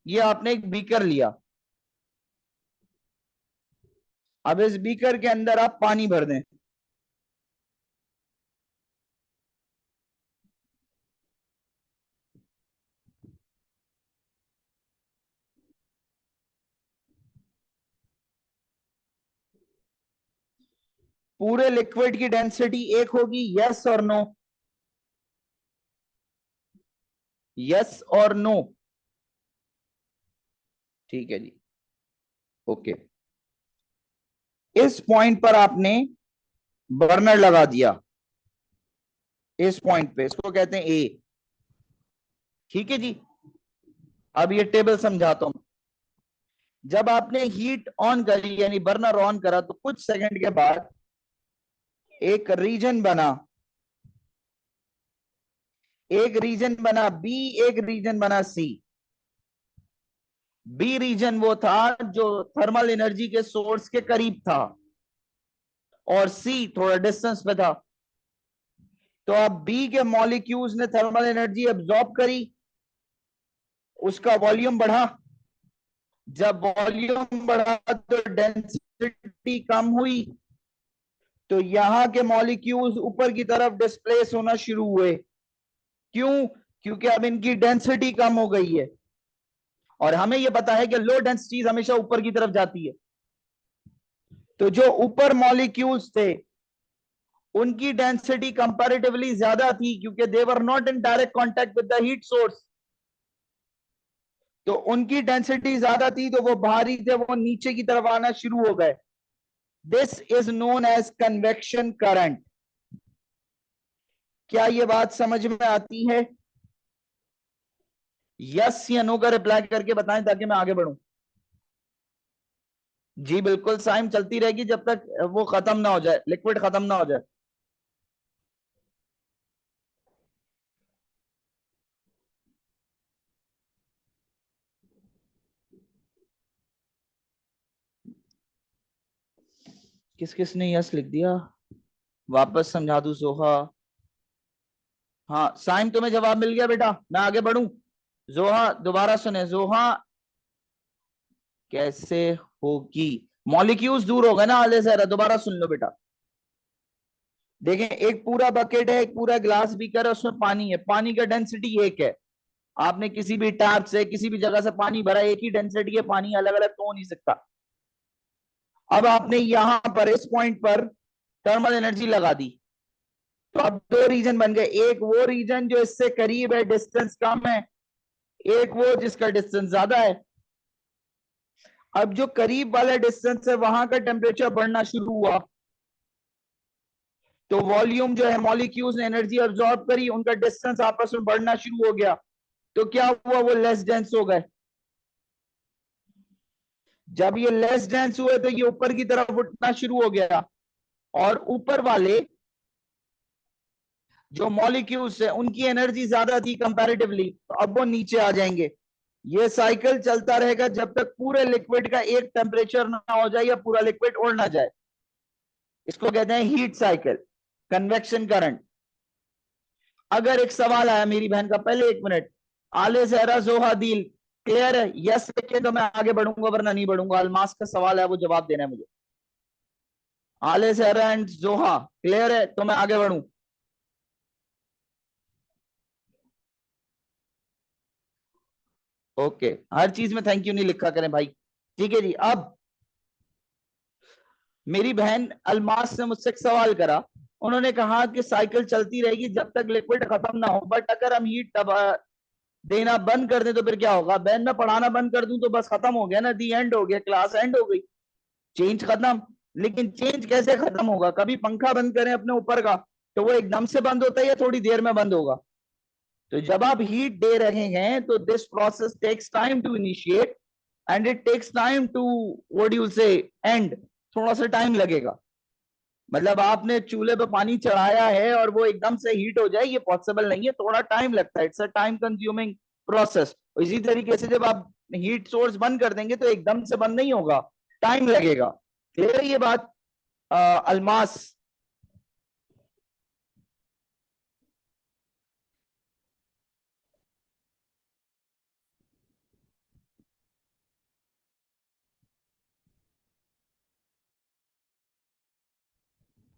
ये आपने एक बीकर लिया, अब इस बीकर के अंदर आप पानी भर दें। पूरे लिक्विड की डेंसिटी एक होगी, यस और नो? यस और नो? ठीक है जी, ओके। इस पॉइंट पर आपने बर्नर लगा दिया, इस पॉइंट पे, इसको कहते हैं ए। ठीक है जी। अब ये टेबल समझाता हूं। जब आपने हीट ऑन करी यानी बर्नर ऑन करा, तो कुछ सेकंड के बाद एक रीजन बना, एक रीजन बना बी, एक रीजन बना सी। बी रीजन वो था जो थर्मल एनर्जी के सोर्स के करीब था, और सी थोड़ा डिस्टेंस पे था। तो अब बी के मॉलिक्यूल्स ने थर्मल एनर्जी एब्जॉर्ब करी, उसका वॉल्यूम बढ़ा। जब वॉल्यूम बढ़ा तो डेंसिटी कम हुई, तो यहां के मॉलिक्यूल्स ऊपर की तरफ डिस्प्लेस होना शुरू हुए। क्यों? क्योंकि अब इनकी डेंसिटी कम हो गई है, और हमें यह पता है कि लो डेंसिटीज हमेशा ऊपर की तरफ जाती है। तो जो ऊपर मॉलिक्यूल्स थे उनकी डेंसिटी कंपैरेटिवली ज्यादा थी, क्योंकि they were not in direct contact with the heat source. तो उनकी डेंसिटी ज्यादा थी, तो वो भारी थे, वो नीचे की तरफ आना शुरू हो गए। This is known as convection current. क्या ये बात समझ में आती है? यस या नो का रिप्लाई करके बताएं ताकि मैं आगे बढ़ूं। जी बिल्कुल, साइम चलती रहेगी जब तक वो खत्म ना हो जाए, लिक्विड खत्म ना हो जाए। किस किस ने यस लिख दिया? वापस समझा दूं जोहा? हाँ साइम, तुम्हें जवाब मिल गया बेटा, मैं आगे बढ़ूं? जोहा दोबारा सुने, जोहा कैसे होगी? मॉलिक्यूल्स दूर हो गए ना आधे से, दोबारा सुन लो बेटा। देखें, एक पूरा बकेट है, एक पूरा ग्लास बीकर है, उसमें पानी है, पानी का डेंसिटी एक है। आपने किसी भी टैप से किसी भी जगह से पानी भरा, एक ही डेंसिटी है, पानी अलग अलग तो हो नहीं सकता। अब आपने यहां पर इस पॉइंट पर थर्मल एनर्जी लगा दी, तो अब दो रीजन बन गए, एक वो रीजन जो इससे करीब है, डिस्टेंस कम है, एक वो जिसका डिस्टेंस ज्यादा है। अब जो करीब वाला डिस्टेंस है वहां का टेम्परेचर बढ़ना शुरू हुआ, तो वॉल्यूम जो है, मॉलिक्यूल्स ने एनर्जी अब्सॉर्ब करी, उनका डिस्टेंस आपस में बढ़ना शुरू हो गया। तो क्या हुआ, वो लेस डेंस हो गए। जब ये लेस डेंस हुए तो ये ऊपर की तरफ उठना शुरू हो गया, और ऊपर वाले जो मॉलिक्यूल्स है उनकी एनर्जी ज्यादा थी कंपैरेटिवली, तो अब वो नीचे आ जाएंगे। ये साइकिल चलता रहेगा जब तक पूरे लिक्विड का एक टेम्परेचर ना हो जाए या पूरा लिक्विड उड़ ना जाए। इसको कहते हैं हीट साइकिल, कन्वेक्शन करंट। अगर एक सवाल आया मेरी बहन का, पहले 1 मिनट, आले जहरा जोहा दिल क्लियर है? यस लिखे तो मैं आगे बढ़ूंगा, वरना नहीं बढ़ूंगा। अलमास का सवाल है, वो जवाब देना है मुझे। आले जहरा एंड जोहा क्लियर है तो मैं आगे बढ़ूं? ओके, हर चीज में थैंक यू नहीं लिखा करें भाई। ठीक है जी। अब मेरी बहन अलमास ने मुझसे एक सवाल करा, उन्होंने कहा कि साइकिल चलती रहेगी जब तक लिक्विड खत्म ना हो, बट अगर हम हीट देना बंद कर दे तो फिर क्या होगा? बहन मैं पढ़ाना बंद कर दूं तो बस खत्म हो गया ना, दी एंड हो गया, क्लास एंड हो गई, चेंज खत्म। लेकिन चेंज कैसे खत्म होगा? कभी पंखा बंद करें अपने ऊपर का तो वो एकदम से बंद होता है या थोड़ी देर में बंद होगा? तो जब आप हीट दे रहे हैं तो this process takes time to initiate and it takes time to what you say and. थोड़ा सा टाइम लगेगा। मतलब आपने चूल्हे पे पानी चढ़ाया है और वो एकदम से हीट हो जाए ये पॉसिबल नहीं है, थोड़ा टाइम लगता है, it's a time consuming process. इसी तरीके से जब आप हीट सोर्स बंद कर देंगे तो एकदम से बंद नहीं होगा, टाइम लगेगा। क्लियर है ये बात? अलमास।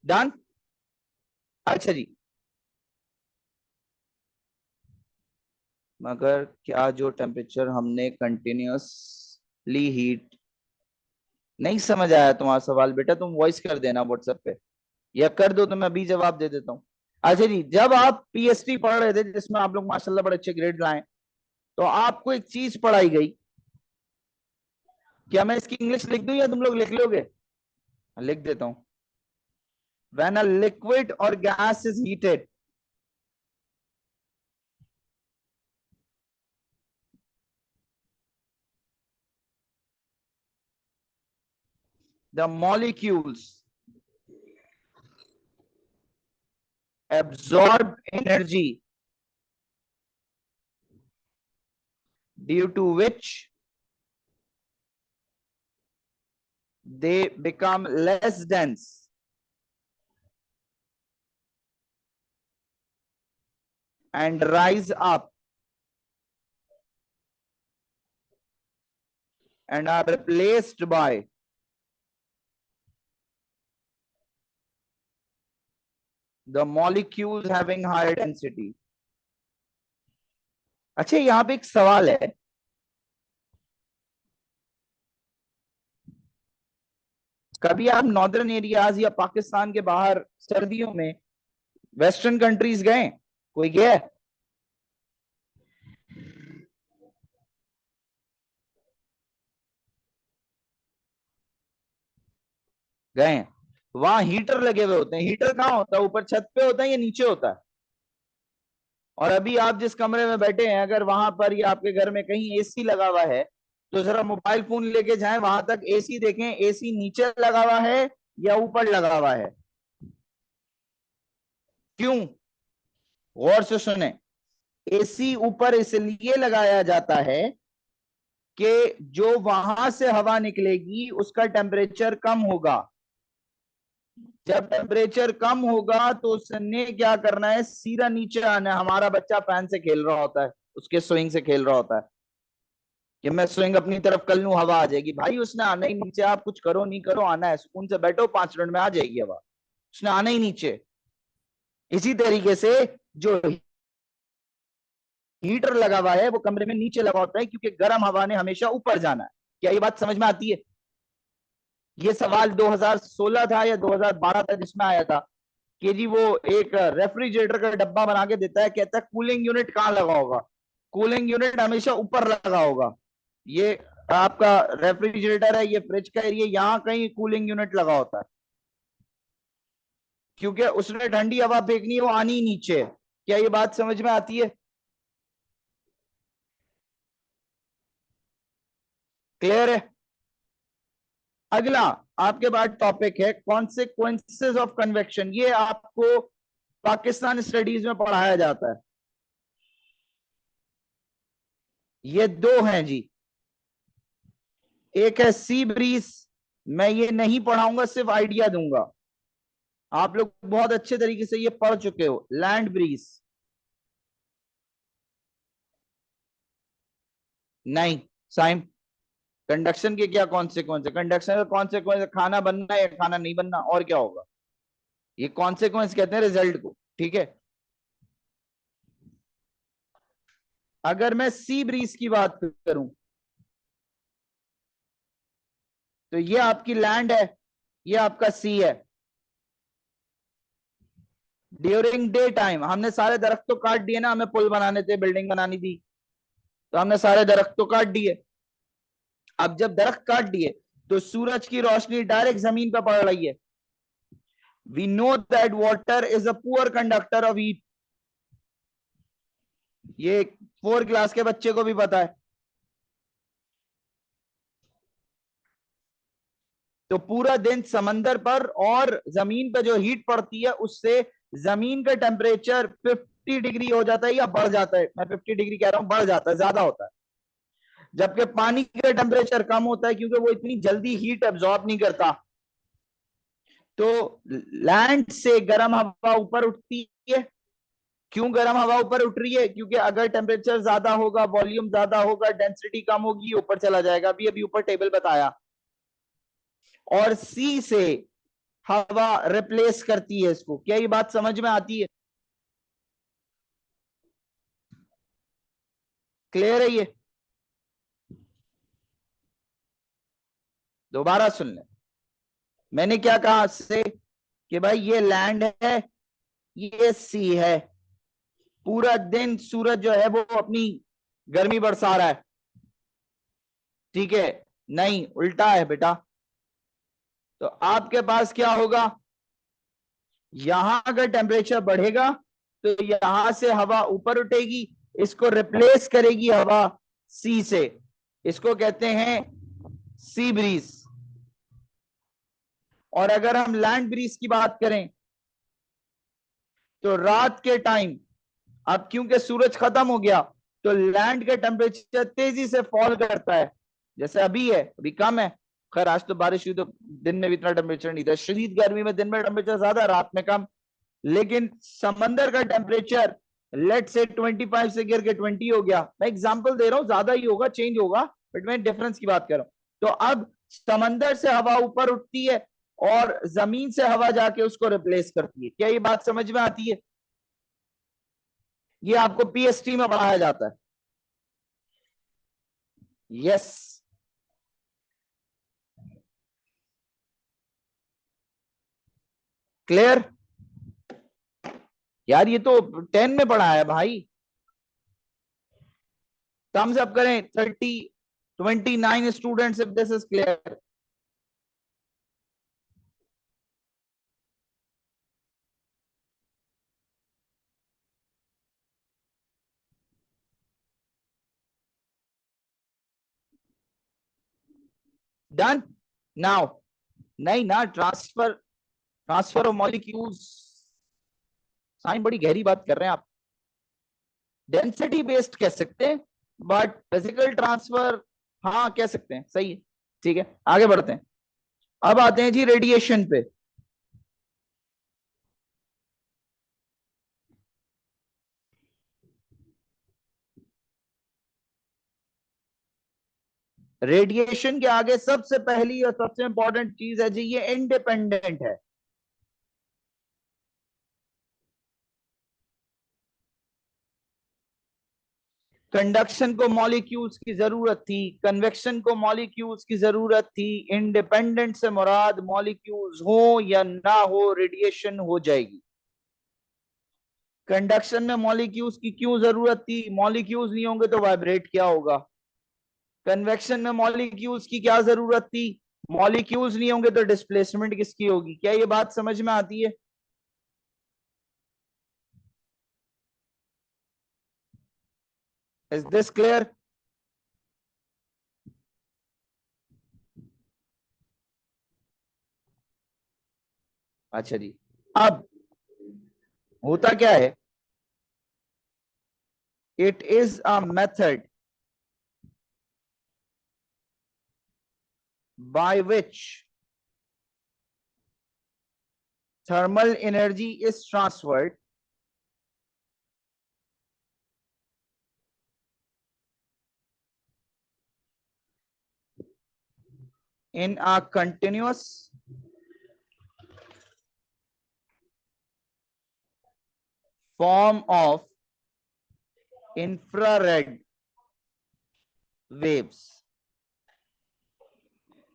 डन। अच्छा जी। मगर क्या जो टेम्परेचर हमने कंटिन्यूअसली हीट, नहीं समझ आया तुम्हारा सवाल बेटा, तुम वॉइस कर देना व्हाट्सएप पे या कर दो तो मैं अभी जवाब दे देता हूँ। अच्छा जी, जब आप पीएचडी पढ़ रहे थे जिसमें आप लोग माशाल्लाह बड़े अच्छे ग्रेड लाए, तो आपको एक चीज पढ़ाई गई। क्या मैं इसकी इंग्लिश लिख दूं या तुम लोग लिख लोगे? लिख देता हूं। When a liquid or gas is heated, the molecules absorb energy, due to which they become less dense and rise up and are replaced by the molecules having higher density। अच्छा, यहां पे एक सवाल है। कभी आप नॉर्दर्न एरियाज या पाकिस्तान के बाहर सर्दियों में वेस्टर्न कंट्रीज गए? कोई गया है? गए हैं। वहां हीटर लगे हुए होते हैं। हीटर कहाँ होता है? ऊपर छत पे होता है या नीचे होता है? और अभी आप जिस कमरे में बैठे हैं अगर वहां पर या आपके घर में कहीं एसी लगा हुआ है तो जरा मोबाइल फोन लेके जाएं वहां तक, एसी देखें, एसी नीचे लगा हुआ है या ऊपर लगा हुआ है? क्यों? गौर से सुने। एसी ऊपर इसलिए लगाया जाता है कि जो वहां से हवा निकलेगी उसका टेम्परेचर कम होगा। जब टेम्परेचर कम होगा तो उसने क्या करना है? सीधा नीचे आना है। हमारा बच्चा फैन से खेल रहा होता है, उसके स्विंग से खेल रहा होता है कि मैं स्विंग अपनी तरफ कर लूं हवा आ जाएगी। भाई उसने आना ही नीचे, आप कुछ करो नहीं करो, आना है, सुकून से बैठो, 5 मिनट में आ जाएगी हवा। उसने आना ही नीचे। इसी तरीके से जो हीटर लगा हुआ है वो कमरे में नीचे लगा होता है क्योंकि गर्म हवा ने हमेशा ऊपर जाना है। क्या ये बात समझ में आती है? ये सवाल 2016 था या 2012 था जिसमें आया था कि जी वो एक रेफ्रिजरेटर का डब्बा बना के देता है, कहता है कूलिंग यूनिट कहाँ लगा होगा? कूलिंग यूनिट हमेशा ऊपर लगा होगा। ये आपका रेफ्रिजरेटर है, ये फ्रिज का एरिया, यहाँ कहीं कूलिंग यूनिट लगा होता है क्योंकि उसने ठंडी हवा फेंकनी है, वो आनी ही नीचे है। क्या ये बात समझ में आती है? क्लियर है? अगला आपके पास टॉपिक है कॉन्सिक्वेंसेस ऑफ कन्वेक्शन। ये आपको पाकिस्तान स्टडीज में पढ़ाया जाता है। ये दो हैं जी। एक है सी ब्रीज, मैं ये नहीं पढ़ाऊंगा, सिर्फ आइडिया दूंगा। आप लोग बहुत अच्छे तरीके से ये पढ़ चुके हो। लैंड ब्रीज नहीं। साइम, कंडक्शन के क्या कॉन्सिक्वेंस है? कंडक्शन का कॉन्सिक्वेंस खाना बनना या खाना नहीं बनना, और क्या होगा? ये कॉन्सिक्वेंस कहते हैं रिजल्ट को। ठीक है। अगर मैं सी ब्रीज की बात करूं तो ये आपकी लैंड है, ये आपका सी है। ड्यूरिंग डे टाइम हमने सारे दरख्त तो काट दिए ना, हमें पुल बनाने थे, बिल्डिंग बनानी थी। तो हमने सारे दरख्त तो काट दिए। अब जब दरख्त काट दिए तो सूरज की रोशनी डायरेक्ट जमीन पर पड़ रही है। We know that water is a poor conductor of heat. ये 4 क्लास के बच्चे को भी पता है। तो पूरा दिन समंदर पर और जमीन पर जो हीट पड़ती है उससे जमीन का टेम्परेचर 50 डिग्री हो जाता है या बढ़ जाता है। मैं 50 डिग्री कह रहा हूं, बढ़ जाता है, ज्यादा होता है। जबकि पानी का टेम्परेचर कम होता है क्योंकि वो इतनी जल्दी हीट एब्जॉर्ब नहीं करता। तो लैंड से गर्म हवा ऊपर उठती है। क्यों गर्म हवा ऊपर उठ रही है? क्योंकि अगर टेम्परेचर ज्यादा होगा, वॉल्यूम ज्यादा होगा, डेंसिटी कम होगी, ऊपर चला जाएगा। अभी अभी ऊपर टेबल बताया। और सी से हवा रिप्लेस करती है इसको। क्या ये बात समझ में आती है? क्लियर है ये? दोबारा सुन ले। मैंने क्या कहा से कि भाई ये लैंड है, ये सी है। पूरा दिन सूरज जो है वो अपनी गर्मी बरसा रहा है, ठीक है? नहीं, उल्टा है बेटा। तो आपके पास क्या होगा? यहां अगर टेम्परेचर बढ़ेगा तो यहां से हवा ऊपर उठेगी, इसको रिप्लेस करेगी हवा सी से। इसको कहते हैं सी ब्रीज। और अगर हम लैंड ब्रीज की बात करें तो रात के टाइम, अब क्योंकि सूरज खत्म हो गया तो लैंड का टेम्परेचर तेजी से फॉल करता है। जैसे अभी है, अभी कम है। खैर आज तो बारिश हुई तो दिन में भी इतना टेम्परेचर नहीं था। शदीद गर्मी में दिन में टेम्परेचर ज्यादा, रात में कम। लेकिन समंदर का टेम्परेचर लेट से 25 से गिर के 20 हो गया। मैं एग्जांपल दे रहा हूं, ज्यादा ही होगा, चेंज होगा, बट मैं डिफरेंस की बात कर रहा हूं। तो अब समंदर से हवा ऊपर उठती है और जमीन से हवा जाके उसको रिप्लेस करती है। क्या ये बात समझ में आती है? ये आपको पीएसटी में पढ़ाया जाता है। यस। क्लियर? यार ये तो 10 में पढ़ा है भाई। थम्स अप करें। 29 students if this is clear. Done now. नहीं ना, ट्रांसफर ऑफ मॉलिक्यूल्स। साइन बड़ी गहरी बात कर रहे हैं आप। डेंसिटी बेस्ड कह सकते हैं, बट फिजिकल ट्रांसफर हाँ कह सकते हैं, सही है। ठीक है, आगे बढ़ते हैं। अब आते हैं जी रेडिएशन पे। रेडिएशन के आगे सबसे पहली और सबसे इंपॉर्टेंट चीज है जी, ये इंडिपेंडेंट है। कंडक्शन को मॉलिक्यूल्स की जरूरत थी, कन्वेक्शन को मॉलिक्यूल्स की जरूरत थी। इंडिपेंडेंट से मुराद मॉलिक्यूल्स हो या ना हो, रेडिएशन हो जाएगी। कंडक्शन में मॉलिक्यूल्स की क्यों जरूरत थी? मॉलिक्यूल्स नहीं होंगे तो वाइब्रेट क्या होगा? कन्वेक्शन में मॉलिक्यूल्स की क्या जरूरत थी? मॉलिक्यूल्स नहीं होंगे तो डिस्प्लेसमेंट किसकी होगी? क्या ये बात समझ में आती है? Is this clear? अच्छा जी। अब होता क्या है, it is a method by which thermal energy is transferred in a continuous form of infrared waves।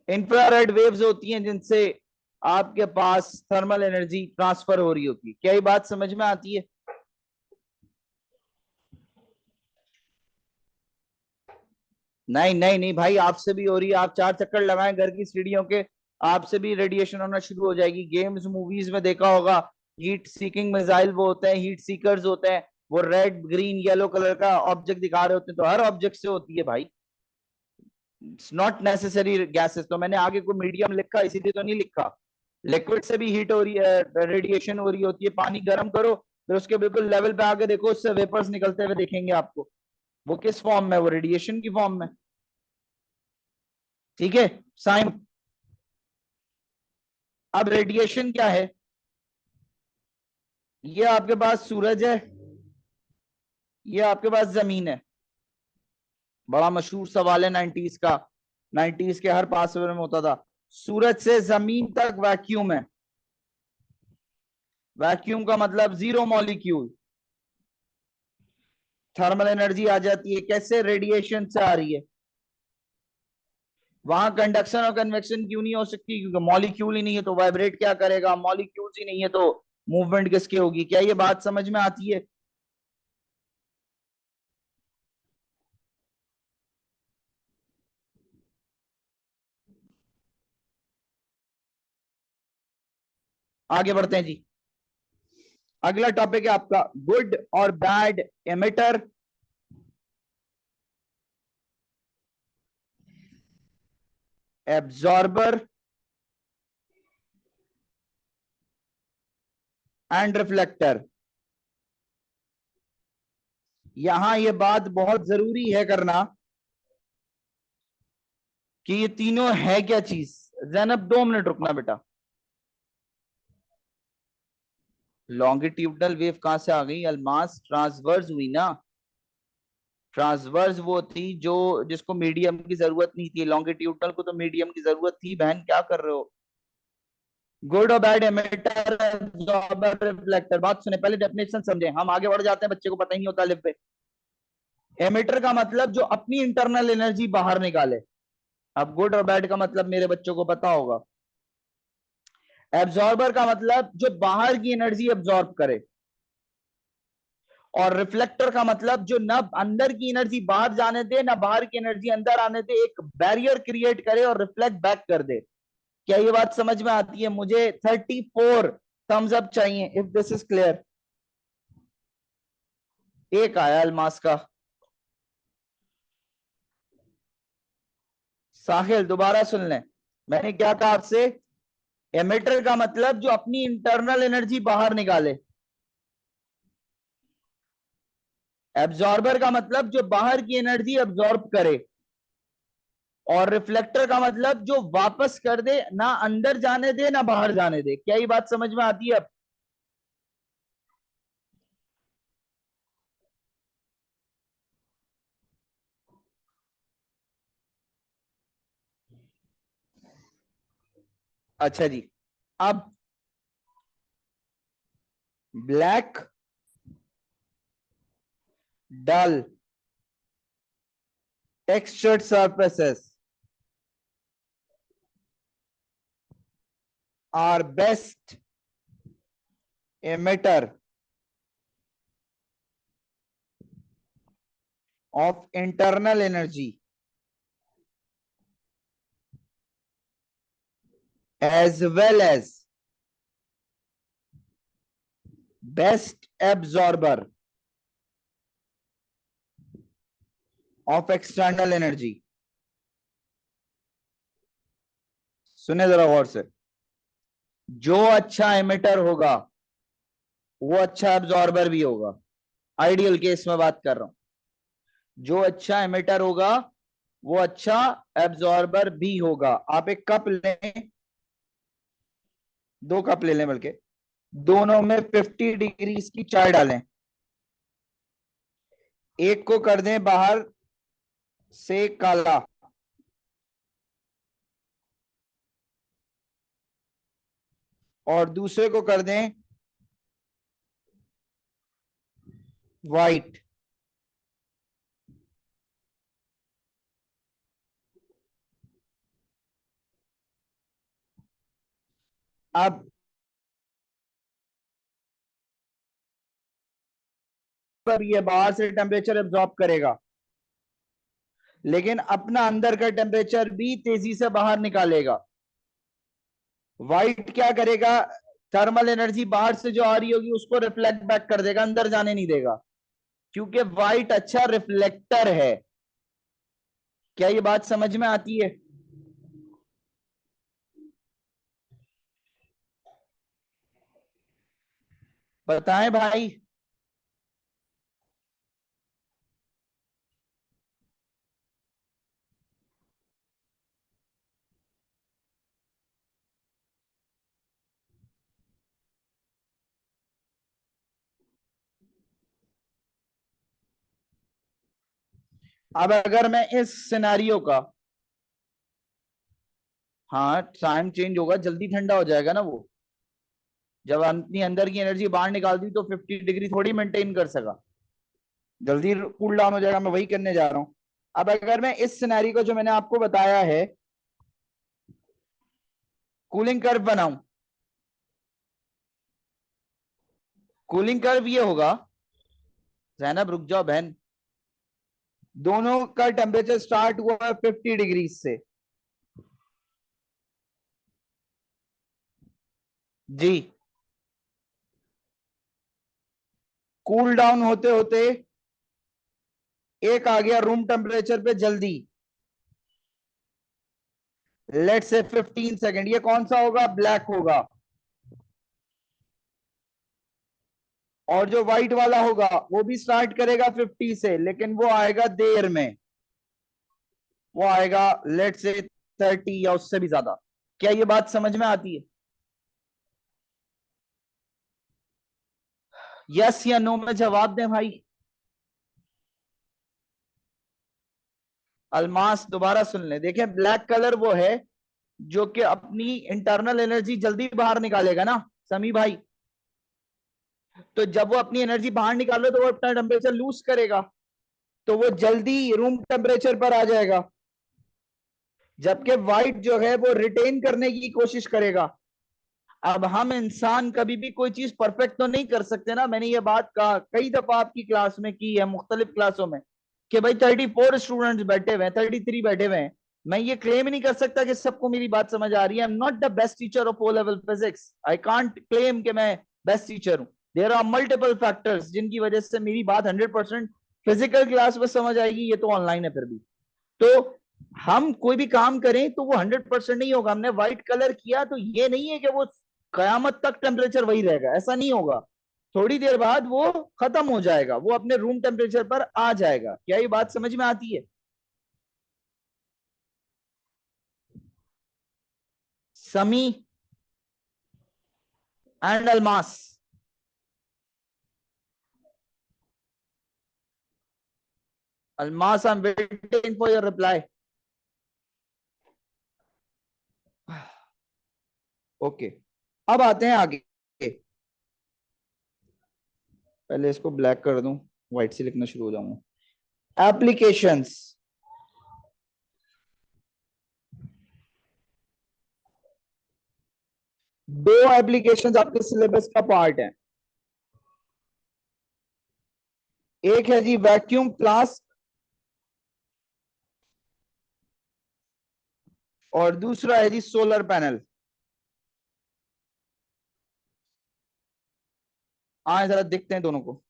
Infrared waves होती हैं जिनसे आपके पास थर्मल एनर्जी ट्रांसफर हो रही होती है। क्या ये बात समझ में आती है? नहीं नहीं नहीं भाई, आपसे भी हो रही है। आप 4 चक्कर लगाएं घर की सीढ़ियों के, आपसे भी रेडिएशन होना शुरू हो जाएगी। गेम्स मूवीज में देखा होगा, हीट सीकिंग मिसाइल वो होते हैं, हीट सीकर्स होते हैं, वो रेड ग्रीन येलो कलर का ऑब्जेक्ट दिखा रहे होते हैं, तो हर ऑब्जेक्ट से होती है भाई। It's not necessary gases. तो मैंने आगे कोई मीडियम लिखा इसीलिए तो नहीं लिखा। लिक्विड से भी हीट हो रही है, रेडिएशन हो रही होती है। पानी गर्म करो, फिर उसके बिल्कुल लेवल पे आके देखो, उससे वेपर्स निकलते हुए दिखेंगे आपको। वो किस फॉर्म में? वो रेडिएशन की फॉर्म में। ठीक है साइम। अब रेडिएशन क्या है? ये आपके पास सूरज है, ये आपके पास जमीन है। बड़ा मशहूर सवाल है 90s का, 90s के हर पास में होता था। सूरज से जमीन तक वैक्यूम है। वैक्यूम का मतलब जीरो मॉलिक्यूल। थर्मल एनर्जी आ जाती है कैसे? रेडिएशन से आ रही है। वहां कंडक्शन और कन्वेक्शन क्यों नहीं हो सकती? क्योंकि मॉलिक्यूल ही नहीं है, तो वाइब्रेट क्या करेगा? मॉलिक्यूल्स ही नहीं है, तो मूवमेंट किसकी होगी? क्या ये बात समझ में आती है? आगे बढ़ते हैं जी। अगला टॉपिक है आपका गुड और bad emitter, absorber and reflector. यहां ये बात बहुत जरूरी है करना कि ये तीनों है क्या चीज। जैनब 2 मिनट रुकना बेटा। लॉन्गिट्यूडनल वेव कहां से आ गई अल्मास? ट्रांसवर्स हुई ना। ट्रांसवर्स वो थी जो, जिसको मीडियम की जरूरत नहीं थी। लॉन्गिट्यूडनल को तो मीडियम की जरूरत थी। बहन क्या कर रहे हो? गुड और बैड एमिटर, एब्जॉर्बर, रिफ्लेक्टर। बात सुने, पहले डेफिनेशन समझे, हम आगे बढ़ जाते हैं, बच्चे को पता ही नहीं होता लिप पे। एमिटर का मतलब जो अपनी इंटरनल एनर्जी बाहर निकाले। अब गुड और बैड का मतलब मेरे बच्चों को पता होगा। एब्जॉर्बर का मतलब जो बाहर की एनर्जी एब्जॉर्ब करे। और रिफ्लेक्टर का मतलब जो न अंदर की एनर्जी बाहर जाने दे, ना बाहर की एनर्जी अंदर आने दे, एक बैरियर क्रिएट करे और रिफ्लेक्ट बैक कर दे। क्या ये बात समझ में आती है? मुझे 34 थम्स अप चाहिए इफ दिस इज क्लियर। एक आया अलमास का। साहिल दोबारा सुन लें, मैंने क्या कहा आपसे? एमिटर का मतलब जो अपनी इंटरनल एनर्जी बाहर निकाले। एब्जॉर्बर का मतलब जो बाहर की एनर्जी एब्जॉर्ब करे। और रिफ्लेक्टर का मतलब जो वापस कर दे, ना अंदर जाने दे ना बाहर जाने दे। क्या ये बात समझ में आती है अब? अच्छा जी। अब black, dull, textured surfaces are best emitter of internal energy as well as best absorber of external energy। सुने जरा गौर से। जो अच्छा एमिटर होगा वो अच्छा एब्जॉर्बर भी होगा। आइडियल केस में बात कर रहा हूं। जो अच्छा एमिटर होगा वो अच्छा एब्जॉर्बर भी होगा। आप एक कप लें, 2 कप ले लें बल्कि, दोनों में 50 डिग्रीज की चाय डालें। एक को कर दें बाहर से काला, और दूसरे को कर दें वाइट। अब ये बाहर से टेम्परेचर एब्जॉर्ब करेगा, लेकिन अपना अंदर का टेम्परेचर भी तेजी से बाहर निकालेगा। व्हाइट क्या करेगा, थर्मल एनर्जी बाहर से जो आ रही होगी उसको रिफ्लेक्ट बैक कर देगा, अंदर जाने नहीं देगा, क्योंकि व्हाइट अच्छा रिफ्लेक्टर है। क्या ये बात समझ में आती है? बताएं भाई। अब अगर मैं इस सिनेरियो का, हाँ टाइम चेंज होगा, जल्दी ठंडा हो जाएगा ना वो। जब अपनी अंदर की एनर्जी बाहर निकाल दी तो 50 डिग्री थोड़ी मेंटेन कर सका, जल्दी कूल डाउन हो जाएगा। मैं वही करने जा रहा हूं। अब अगर मैं इस सिनेरियो को जो मैंने आपको बताया है कूलिंग कर्व बनाऊं, कूलिंग कर्व ये होगा, जैनब रुक जाओ बहन, दोनों का टेम्परेचर स्टार्ट हुआ है 50 डिग्री से। जी। कूल डाउन होते होते एक आ गया रूम टेम्परेचर पे जल्दी, लेट से 15 सेकेंड। ये कौन सा होगा? ब्लैक होगा। और जो व्हाइट वाला होगा वो भी स्टार्ट करेगा 50 से, लेकिन वो आएगा देर में, वो आएगा लेट से 30 या उससे भी ज्यादा। क्या ये बात समझ में आती है? यस या नो में जवाब दें भाई। अलमास दोबारा सुन ले, देखें ब्लैक कलर वो है जो कि अपनी इंटरनल एनर्जी जल्दी बाहर निकालेगा ना समी भाई। तो जब वो अपनी एनर्जी बाहर निकाले तो वो अपना टेम्परेचर लूज करेगा, तो वो जल्दी रूम टेम्परेचर पर आ जाएगा। जबकि व्हाइट जो है वो रिटेन करने की कोशिश करेगा। अब हम इंसान कभी भी कोई चीज परफेक्ट तो नहीं कर सकते ना। मैंने ये बात कहा कई दफा आपकी क्लास में की है, मुख्तलिफ क्लासों में, कि भाई 34 स्टूडेंट्स बैठे हुए हैं, 33 बैठे हुए हैं। मैं ये क्लेम ही नहीं कर सकता कि सबको मेरी बात समझ आ रही है। I am not the best teacher of O level physics, I can't claim कि मैं बेस्ट टीचर हूं। देयर आर मल्टीपल फैक्टर्स जिनकी वजह से मेरी बात 100% फिजिकल क्लास में समझ आएगी, ये तो ऑनलाइन है फिर भी। तो हम कोई भी काम करें तो वो 100% नहीं होगा। हमने व्हाइट कलर किया तो ये नहीं है कि वो कयामत तक टेम्परेचर वही रहेगा, ऐसा नहीं होगा। थोड़ी देर बाद वो खत्म हो जाएगा, वो अपने रूम टेम्परेचर पर आ जाएगा। क्या ये बात समझ में आती है? समी and Almas. Almas, I am waiting for your reply. Okay, अब आते हैं आगे। पहले इसको ब्लैक कर दूं, व्हाइट से लिखना शुरू हो जाऊंगा। एप्लीकेशंस, दो एप्लीकेशंस आपके सिलेबस का पार्ट है। एक है जी वैक्यूम फ्लास्क, और दूसरा है जी सोलर पैनल। आए जरा देखते हैं दोनों को।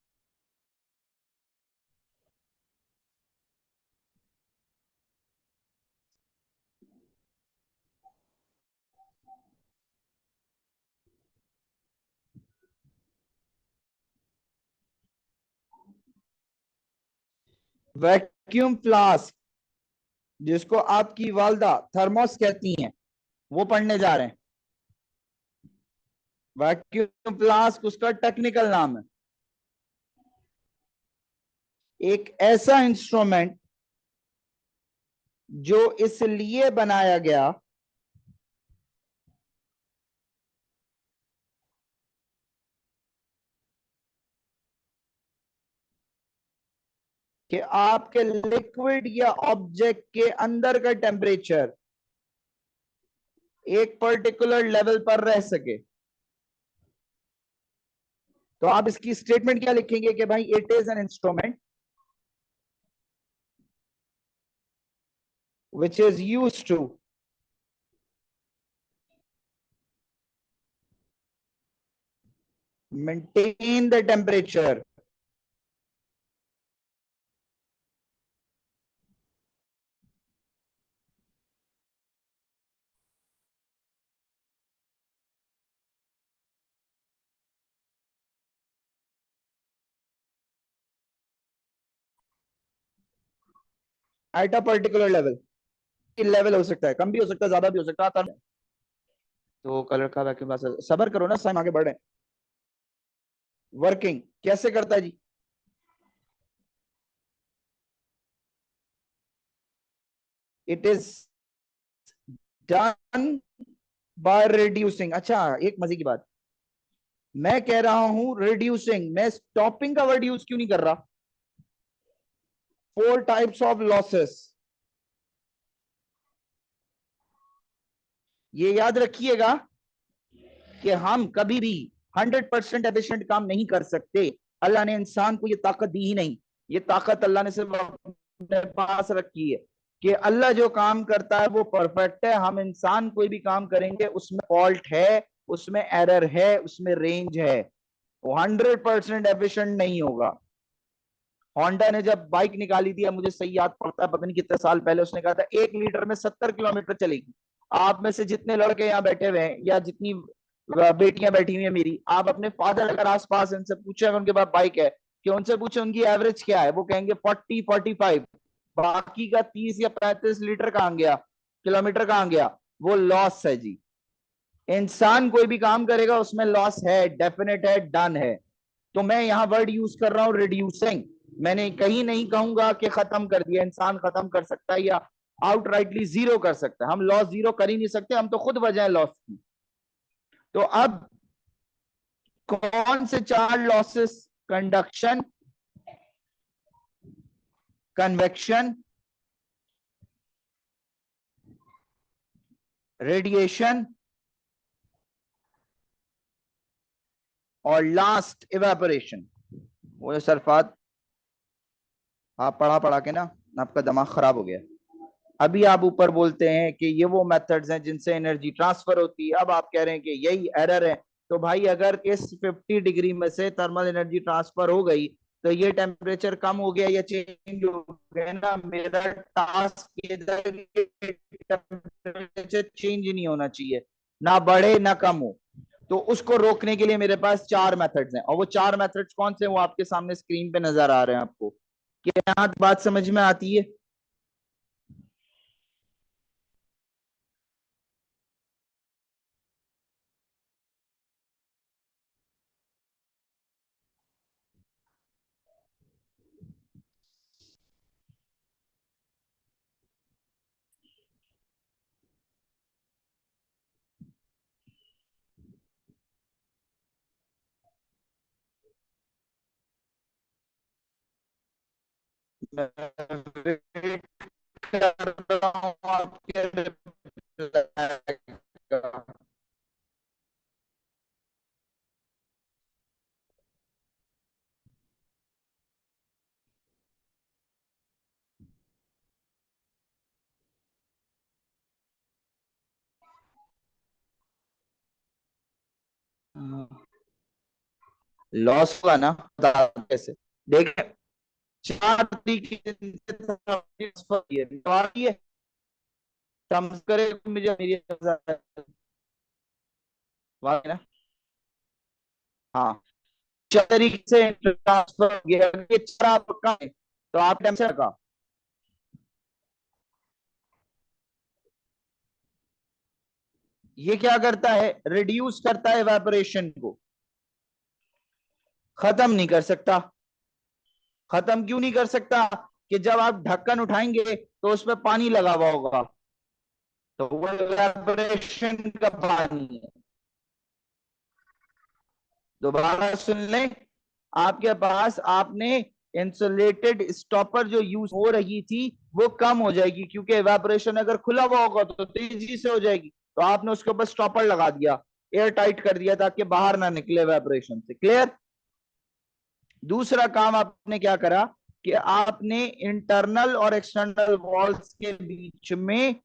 वैक्यूम फ्लास्क, जिसको आपकी वालदा थर्मोस कहती हैं, वो पढ़ने जा रहे हैं। वैक्यूम फ्लास्क उसका टेक्निकल नाम है। एक ऐसा इंस्ट्रूमेंट जो इसलिए बनाया गया कि आपके लिक्विड या ऑब्जेक्ट के अंदर का टेम्परेचर एक पर्टिकुलर लेवल पर रह सके। तो आप इसकी स्टेटमेंट क्या लिखेंगे कि भाई it is an instrument which is used to maintain the temperature at a particular level हो सकता है, कम भी हो सकता है, ज्यादा भी हो सकता है। तो कलर का वैक्यूम पास, सबर करो ना, साइम आगे बढ़ रहे हैं। वर्किंग कैसे करता है जी? It is done by reducing. अच्छा, एक मजे की बात, मैं कह रहा हूं रिड्यूसिंग, मैं स्टॉपिंग का वर्ड यूज क्यों नहीं कर रहा? 4 टाइप्स ऑफ लॉसेस, ये याद रखिएगा कि हम कभी भी 100% एफिशिएंट काम नहीं कर सकते। अल्लाह ने इंसान को ये ताकत दी ही नहीं, ये ताकत अल्लाह ने सिर्फ अपने पास रखी है कि अल्लाह जो काम करता है वो परफेक्ट है। हम इंसान कोई भी काम करेंगे उसमें फॉल्ट है, उसमें एरर है, उसमें रेंज है, वो 100% एफिशिएंट नहीं होगा। होंडा ने जब बाइक निकाली थी, मुझे सही याद पड़ता है, पता नहीं कितने साल पहले, उसने कहा था 1 लीटर में 70 किलोमीटर चलेगी। आप में से जितने लड़के यहाँ बैठे हुए हैं या जितनी बेटियां बैठी हुई है मेरी, आप अपने फादर अगर आसपास इनसे पूछे, अगर उनके पास बाइक है, कि उनसे पूछे उनकी एवरेज क्या है, वो कहेंगे 40-45। बाकी का 30 या 35 लीटर कहां गया, किलोमीटर कहां गया? वो लॉस है जी। इंसान कोई भी काम करेगा उसमें लॉस है, डेफिनेट है, डन है। तो मैं यहां वर्ड यूज कर रहा हूं रिड्यूसिंग। मैंने कहीं नहीं कहूंगा कि खत्म कर दिया, इंसान खत्म कर सकता है या आउटराइटली जीरो कर सकता है। हम लॉस जीरो कर ही नहीं सकते, हम तो खुद वजह है लॉस की। तो अब कौन से 4 लॉसेस? कंडक्शन, कन्वेक्शन, रेडिएशन और लास्ट इवेपोरेशन। वो सरफात, आप पढ़ा पढ़ा के ना आपका दिमाग खराब हो गया। अभी आप ऊपर बोलते हैं कि ये वो मेथड्स हैं जिनसे एनर्जी ट्रांसफर होती है, अब आप कह रहे हैं कि यही एरर है। तो भाई अगर इस 50 डिग्री में से थर्मल एनर्जी ट्रांसफर हो गई, तो ये टेम्परेचर कम हो गया या चेंज हो गया ना? मेरा टास्क टेम्परेचर चेंज नहीं होना चाहिए, ना बढ़े ना कम हो। तो उसको रोकने के लिए मेरे पास 4 मेथड्स हैं, और वो 4 मेथड्स कौन से हैं वो आपके सामने स्क्रीन पे नजर आ रहे हैं आपको। क्या यहाँ बात समझ में आती है? मैं वेट कर रहा हूँ आपके रिप्लाई का। लॉस हुआ ना, कैसे? देख, 4 तरीके से समझ करे मुझे, मेरी ना। हाँ, 4 तरीके से ट्रांसफर हो गया, ये 4 पक्का है तो आप टेंशन का। ये क्या करता है? रिड्यूस करता है इवेपोरेशन को, खत्म नहीं कर सकता। खत्म क्यों नहीं कर सकता? कि जब आप ढक्कन उठाएंगे तो उसमें पानी लगा हुआ होगा, तो वो इवेपोरेशन का पानी है। दोबारा सुन लें, आपके पास आपने इंसुलेटेड स्टॉपर जो यूज हो रही थी वो कम हो जाएगी, क्योंकि इवेपोरेशन अगर खुला हुआ होगा तो तेजी से हो जाएगी। तो आपने उसके ऊपर स्टॉपर लगा दिया, एयर टाइट कर दिया ताकि बाहर ना निकले इवेपोरेशन से। क्लियर? दूसरा काम आपने क्या करा कि आपने इंटरनल और एक्सटर्नल वॉल्स के बीच में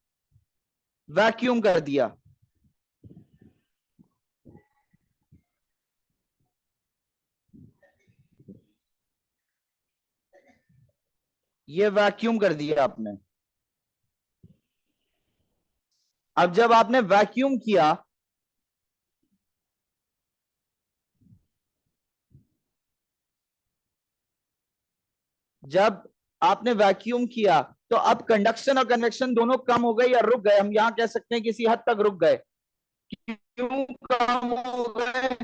वैक्यूम कर दिया। ये वैक्यूम कर दिया आपने। अब जब आपने वैक्यूम किया, जब आपने वैक्यूम किया तो अब कंडक्शन और कन्वेक्शन दोनों कम हो गए या रुक गए? हम यहां कह सकते हैं किसी हद तक रुक गए। क्यों कम हो गए?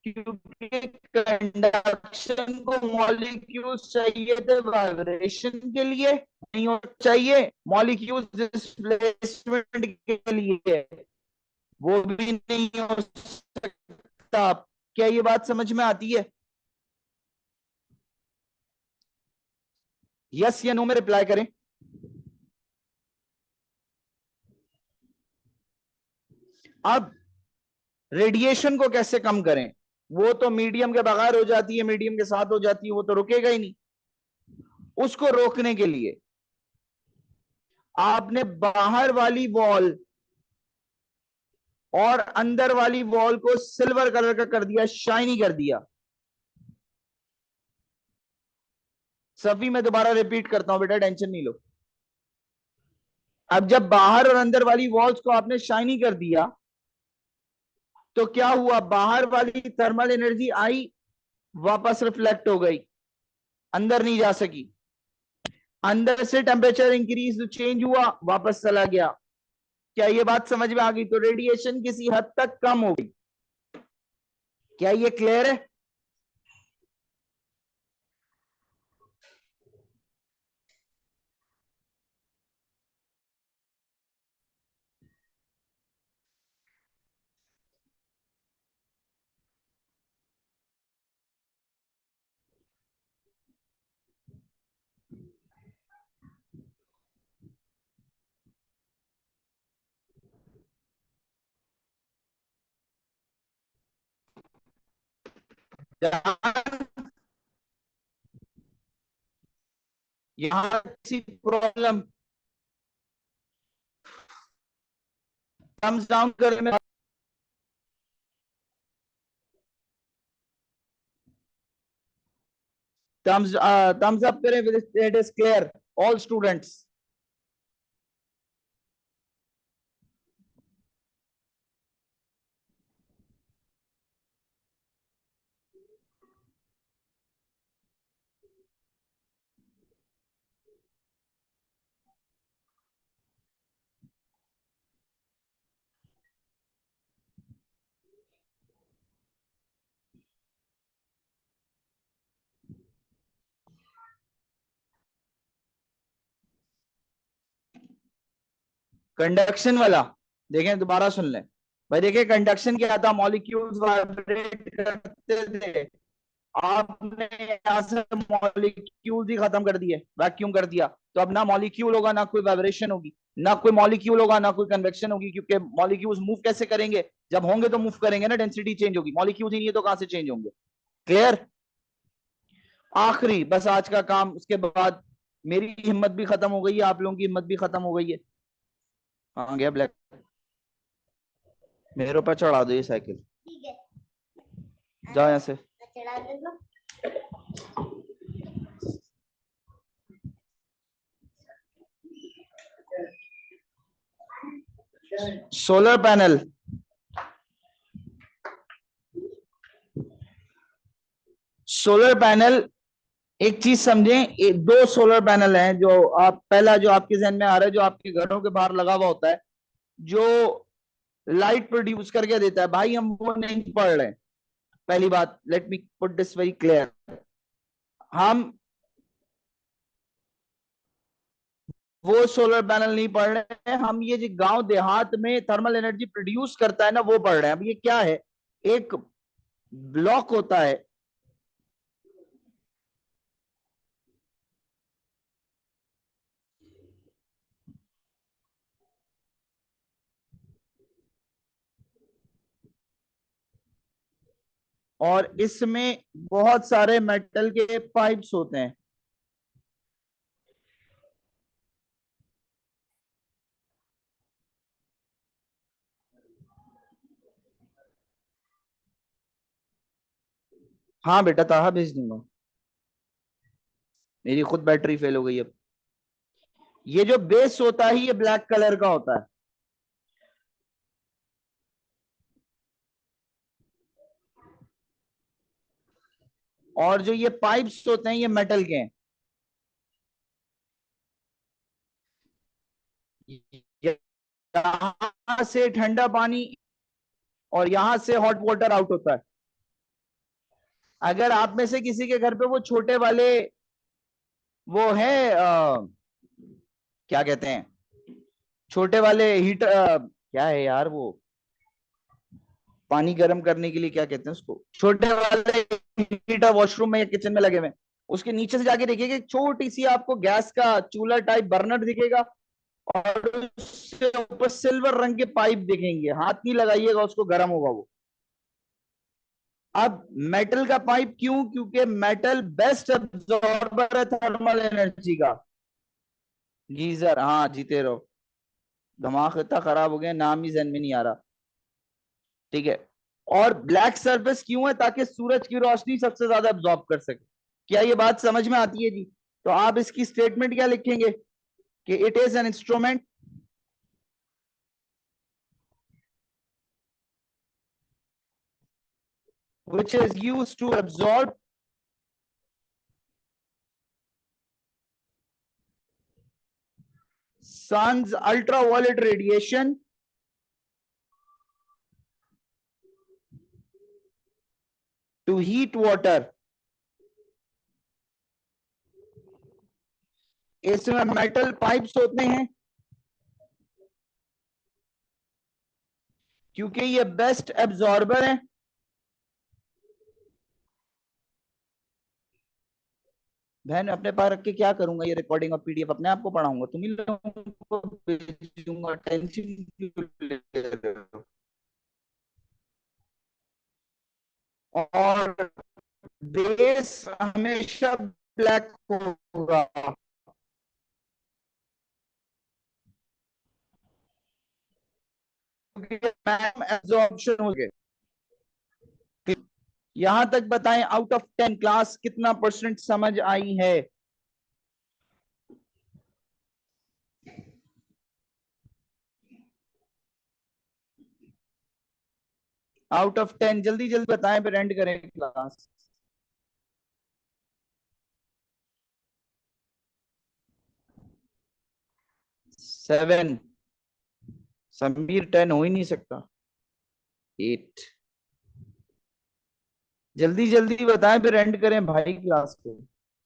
क्योंकि कंडक्शन को मॉलिक्यूल्स चाहिए थे वाइब्रेशन के लिए, नहीं हो चाहिए मॉलिक्यूल्स डिस्प्लेसमेंट के लिए, वो भी नहीं हो सकता। क्या ये बात समझ में आती है? यस या नो में रिप्लाई करें। अब रेडिएशन को कैसे कम करें? वो तो मीडियम के बगैर हो जाती है, मीडियम के साथ हो जाती है, वो तो रुकेगा ही नहीं। उसको रोकने के लिए आपने बाहर वाली वॉल और अंदर वाली वॉल को सिल्वर कलर का कर दिया, शाइनी कर दिया। सभी मैं दोबारा रिपीट करता हूं बेटा, टेंशन नहीं लो। अब जब बाहर और अंदर वाली वॉल्स को आपने शाइनी कर दिया तो क्या हुआ? बाहर वाली थर्मल एनर्जी आई, वापस रिफ्लेक्ट हो गई, अंदर नहीं जा सकी। अंदर से टेम्परेचर इंक्रीज चेंज हुआ, वापस चला गया। क्या ये बात समझ में आ गई? तो रेडिएशन किसी हद तक कम हो गई। क्या ये क्लियर है? यहां किसी प्रॉब्लम थम्स डाउन करने में, थम्स अप करें, it is clear all students. Conduction वाला देखें, दोबारा सुन लें भाई। देखिए कंडक्शन क्या था? मॉलिक्यूल्स वाइब्रेट करते थे, आपने यहां से मॉलिक्यूल्स ही खत्म कर दिए, वैक्यूम कर दिया। तो अब ना मॉलिक्यूल होगा, ना कोई वाइब्रेशन होगी, ना कोई मॉलिक्यूल होगा, ना कोई कन्वेक्शन होगी, क्योंकि मॉलिक्यूल्स मूव कैसे करेंगे? जब होंगे तो मूव करेंगे ना, डेंसिटी चेंज होगी। मॉलिक्यूल्स ही नहीं है तो कहां से चेंज होंगे? क्लियर? आखिरी बस आज का काम, उसके बाद मेरी हिम्मत भी खत्म हो गई है, आप लोगों की हिम्मत भी खत्म हो गई है। हाँ गया ब्लैक, मेरे ऊपर चढ़ा दो ये साइकिल, जाओ यहाँ से। सोलर पैनल, सोलर पैनल एक चीज समझें, दो सोलर पैनल हैं जो आप, पहला जो आपके जहन में आ रहा है, जो आपके घरों के बाहर लगा हुआ होता है, जो लाइट प्रोड्यूस करके देता है, भाई हम वो नहीं पढ़ रहे हैं। पहली बात, let me put this very clear, हम वो सोलर पैनल नहीं पढ़ रहे हैं। हम ये जो गांव देहात में थर्मल एनर्जी प्रोड्यूस करता है ना, वो पढ़ रहे हैं। अब ये क्या है? एक ब्लॉक होता है, और इसमें बहुत सारे मेटल के पाइप्स होते हैं। हाँ बेटा, ताहा भेज दूंगा। मेरी खुद बैटरी फेल हो गई अब। ये जो बेस होता है ये ब्लैक कलर का होता है। और जो ये पाइप्स होते हैं ये मेटल के हैं। यहां से ठंडा पानी और यहां से हॉट वाटर आउट होता है। अगर आप में से किसी के घर पे वो छोटे वाले वो है क्या कहते हैं, छोटे वाले हीटर, क्या है यार वो, पानी गर्म करने के लिए क्या कहते हैं उसको, छोटे वाले हीटर वॉशरूम में या किचन में लगे हुए हैं, उसके नीचे से जाके देखिएगा एक छोटी सी आपको गैस का चूल्हा टाइप बर्नर दिखेगा। और उससे ऊपर सिल्वर रंग के पाइप दिखेंगे, हाथ नहीं लगाइएगा उसको, गर्म होगा वो। अब मेटल का पाइप क्यों? क्योंकि मेटल बेस्ट एब्जॉर्बर है थर्मल एनर्जी का। गीजर, हाँ जीते रहो। दिमाग इतना खराब हो गया, नाम ही जहन में नहीं आ रहा। ठीक है। और ब्लैक सरफेस क्यों है? ताकि सूरज की रोशनी सबसे ज्यादा एब्जॉर्ब कर सके। क्या ये बात समझ में आती है जी? तो आप इसकी स्टेटमेंट क्या लिखेंगे कि it is an instrument which is used to absorb sun's ultraviolet radiation to heat water। इसमें मेटल पाइप्स होते हैं क्योंकि ये बेस्ट एब्जॉर्बर है। बहन अपने पास रख के क्या करूंगा? ये रिकॉर्डिंग और पीडीएफ अपने आप को पढ़ाऊंगा, तुम ही लोगों को भेजूंगा, टेंशन क्यों ले रहे हो? और बेस हमेशा ब्लैक होगा क्योंकि मैम एब्जॉर्प्शन हो गए। यहां तक बताएं, आउट ऑफ 10 क्लास कितना परसेंट समझ आई है? आउट ऑफ 10 जल्दी जल्दी बताएं, फिर एंड करें क्लास। 7। समीर 10 हो ही नहीं सकता। 8। जल्दी जल्दी बताएं फिर एंड करें भाई क्लास को।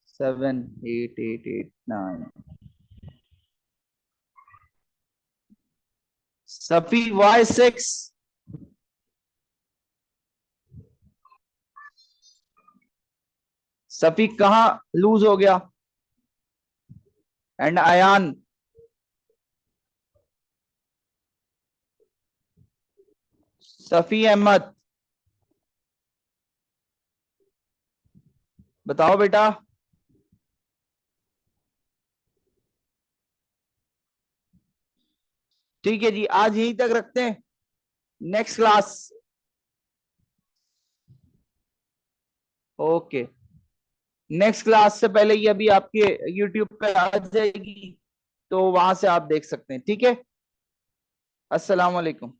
7, 8, 8, 8, 9। सफी Y6। सफी कहाँ लूज हो गया? एंड अयान? सफी अहमद, बताओ बेटा। ठीक है जी, आज यहीं तक रखते हैं। Next class. Okay. Next class से पहले ये अभी आपके यूट्यूब पे आ जाएगी, तो वहां से आप देख सकते हैं। ठीक है। अस्सलाम वालेकुम।